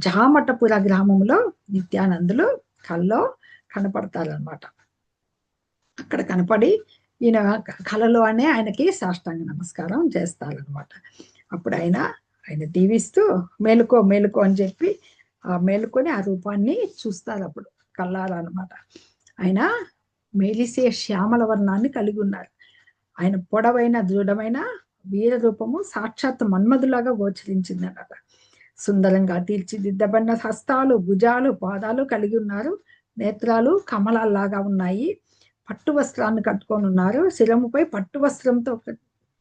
Speaker 1: జామటపుర గ్రామంలో నిత్యానందులు కల్లో కనపడతారనమాట. అక్కడ కనపడి ఈయన కళలోనే ఆయనకి సాష్టాంగ నమస్కారం చేస్తారనమాట. అప్పుడు ఆయన దీవిస్తూ మేలుకో మేలుకో అని చెప్పి ఆ మేలుకొని ఆ రూపాన్ని చూస్తారు అప్పుడు కళ్ళారా అనమాట. ఆయన మెలిసే శ్యామల వర్ణాన్ని కలిగి ఉన్నారు. ఆయన పొడవైన దృఢమైన వీర రూపము సాక్షాత్ మన్మధులాగా గోచరించింది అన్నమాట. సుందరంగా తీర్చిదిద్దబడిన హస్తాలు, భుజాలు, పాదాలు కలిగి ఉన్నారు. నేత్రాలు కమలాల్లాగా ఉన్నాయి. పట్టు వస్త్రాన్ని కట్టుకొని ఉన్నారు. శిరముపై పట్టు వస్త్రంతో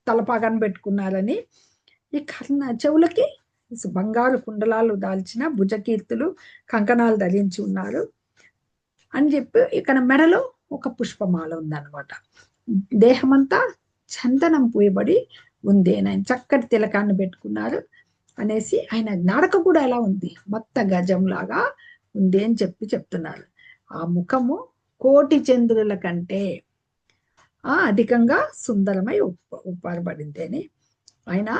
Speaker 1: తలపాగాన్ని పెట్టుకున్నారని. ఈ చెవులకి బంగారు కుండలాలు దాల్చిన భుజకీర్తులు, కంకణాలు ధరించి ఉన్నారు అని చెప్పి ఇక్కడ మెడలో ఒక పుష్పమాల ఉందన్నమాట. దేహమంతా చందనం పూయబడి ఉంది. ఆయన చక్కటి తిలకాన్ని పెట్టుకున్నారు అనేసి ఆయన నడక కూడా ఎలా ఉంది, మొత్త గజంలాగా ఉంది అని చెప్తున్నారు. ఆ ముఖము కోటి చంద్రుల కంటే అధికంగా సుందరమై ఉప్పరబడింది అని. ఆయన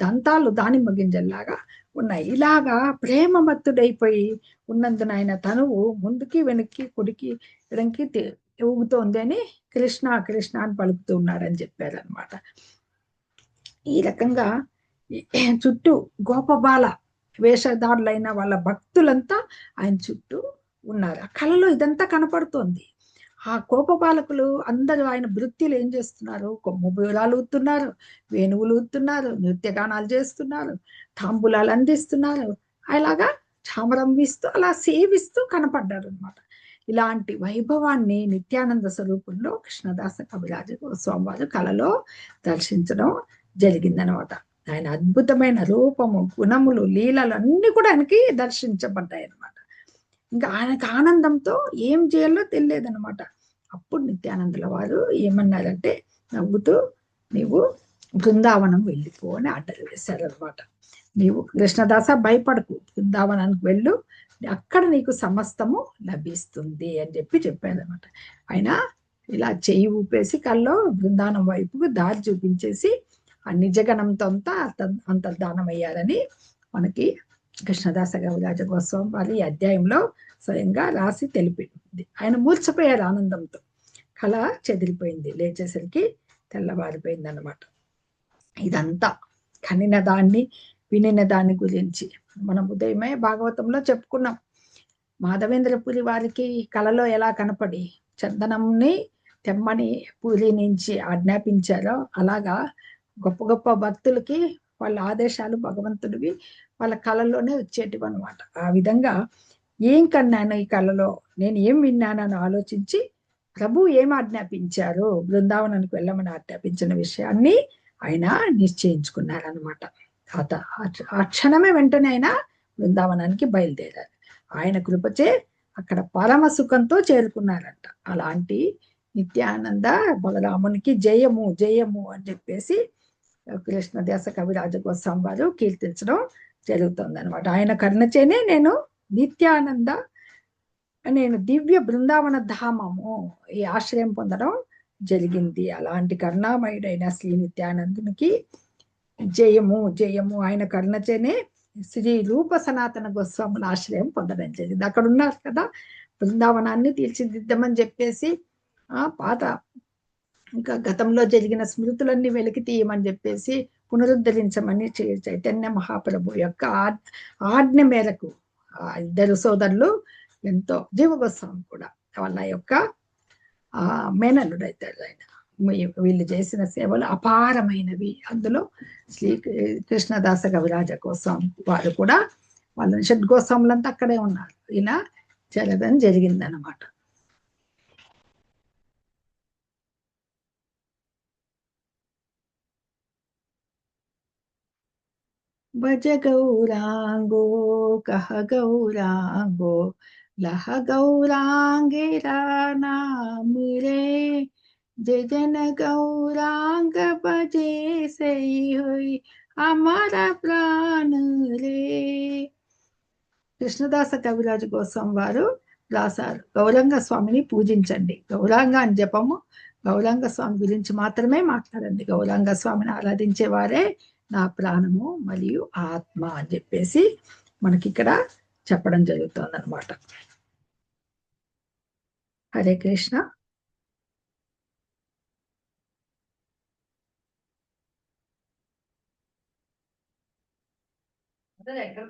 Speaker 1: దంతాలు దానిమ్మ గింజల్లాగా ఉన్నాయి. ఇలాగా ప్రేమమత్తుడైపోయి ఉన్నందున ఆయన తనువు ముందుకి వెనక్కి కుడికి ఎడంకి ఊగుతోంది అని కృష్ణ కృష్ణ అని పలుకుతూ ఉన్నారని చెప్పారనమాట. ఈ రకంగా చుట్టూ గోపబాల వేషధారులైన వాళ్ళ భక్తులంతా ఆయన చుట్టూ ఉన్నారు. ఆ కళలో ఇదంతా కనపడుతోంది. ఆ కోపబాలకులు అందరూ ఆయన వృత్తిలో ఏం చేస్తున్నారు, కొమ్ము బూరాలు ఊతున్నారు, వేణువులు ఊతున్నారు, నృత్యగానాలు చేస్తున్నారు, తాంబూలాలు అందిస్తున్నారు. అలాగా చామరం వీస్తూ అలా సేవిస్తూ కనపడ్డారు అనమాట. ఇలాంటి వైభవాన్ని నిత్యానంద స్వరూపంలో కృష్ణదాస కవిరాజ గోస్వామి వారు కళలో దర్శించడం జరిగిందనమాట. ఆయన అద్భుతమైన రూపము, గుణములు, లీలలు అన్ని కూడా ఆయనకి దర్శించబడ్డాయి అనమాట. ఇంకా ఆయనకు ఆనందంతో ఏం చేయాలో తెలియదనమాట. అప్పుడు నిత్యానందుల వారు ఏమన్నారంటే నవ్వుతూ, నీవు బృందావనం వెళ్ళిపో అని ఆర్డర్ వేశారనమాట. నీవు కృష్ణదాస భయపడకు, బృందావనానికి వెళ్ళు, అక్కడ నీకు సమస్తము లభిస్తుంది అని చెప్పారనమాట. ఆయన ఇలా చెయ్యి ఊపేసి కల్లో బృందావనం వైపుకు దారి చూపించేసి ఆ నిజగణంతో అంతా అంతర్ధానం అయ్యారని మనకి కృష్ణదాస కవిరాజ గోస్వామి వారి అధ్యాయంలో స్వయంగా రాసి తెలిపింది. ఆయన మూర్చపోయారు ఆనందంతో. కళ చెదిరిపోయింది, లేచేసరికి తెల్లవారిపోయింది అన్నమాట. ఇదంతా కనిన దాన్ని వినిన దాని గురించి మనం ఉదయమే భాగవతంలో చెప్పుకున్నాం. మాధవేంద్రపురి వారికి కళలో ఎలా కనపడి చందనంని తెమ్మని పూరి నుంచి ఆజ్ఞాపించారో అలాగా గొప్ప గొప్ప భక్తులకి వాళ్ళ ఆదేశాలు భగవంతుడివి వాళ్ళ కళలోనే వచ్చేటివి అనమాట. ఆ విధంగా ఏం కన్నాను ఈ కళలో, నేను ఏం విన్నానని ఆలోచించి ప్రభు ఏం ఆజ్ఞాపించారు, బృందావనానికి వెళ్ళమని ఆజ్ఞాపించిన విషయాన్ని ఆయన నిశ్చయించుకున్నారనమాట. ఆ క్షణమే వెంటనే ఆయన బృందావనానికి బయలుదేరారు. ఆయన కృపచే అక్కడ పరమ సుఖంతో చేరుకున్నారంట. అలాంటి నిత్యానంద బలరామునికి జయము జయము అని చెప్పేసి కృష్ణదాస కవిరాజ గోస్వామి వారు కీర్తించడం జరుగుతుంది అనమాట. ఆయన కరుణచేనే నేను నిత్యానంద, నేను దివ్య బృందావన ధామము ఈ ఆశ్రయం పొందడం జరిగింది. అలాంటి కరుణామయుడైన శ్రీ నిత్యానందునికి జయము జయము. ఆయన కరుణచేనే శ్రీ రూప సనాతన గోస్వాముల ఆశ్రయం పొందడం జరిగింది. అక్కడ ఉన్నారు కదా, బృందావనాన్ని తీర్చిదిద్దామని చెప్పేసి పాత ఇంకా గతంలో జరిగిన స్మృతులన్నీ వెలికి తీయమని చెప్పేసి పునరుద్ధరించమని చైతన్య మహాప్రభు యొక్క ఆజ్ఞ మేరకు ఇద్దరు సోదరులు ఎంతో, జీవగోస్వామి కూడా వాళ్ళ యొక్క మేనల్లుడైతాడు ఆయన. వీళ్ళు చేసిన సేవలు అపారమైనవి. అందులో శ్రీ కృష్ణదాస కవిరాజ గోస్వామి వారు కూడా వాళ్ళ షడ్గోస్వాములంతా అక్కడే ఉన్నారు. ఇలా జరగడం జరిగిందనమాట. భజ గౌరాంగో కహ గౌరాంగో లహ గౌరాంగేరా నామ రే జన గౌరాంగ భజే సై హోయి అమర ప్రాణ రే. కృష్ణదాస కవిరాజ గోస్వామి వారు రాశారు, గౌరంగ స్వామిని పూజించండి. గౌరాంగ అని జపము గౌరాంగ స్వామి గురించి మాత్రమే మాట్లాడండి. గౌరాంగ స్వామిని ఆరాధించే వారే నా ప్రాణము మరియు ఆత్మ అని చెప్పేసి మనకి ఇక్కడ చెప్పడం జరుగుతుంది అనమాట. హరే కృష్ణ. ఎక్కడ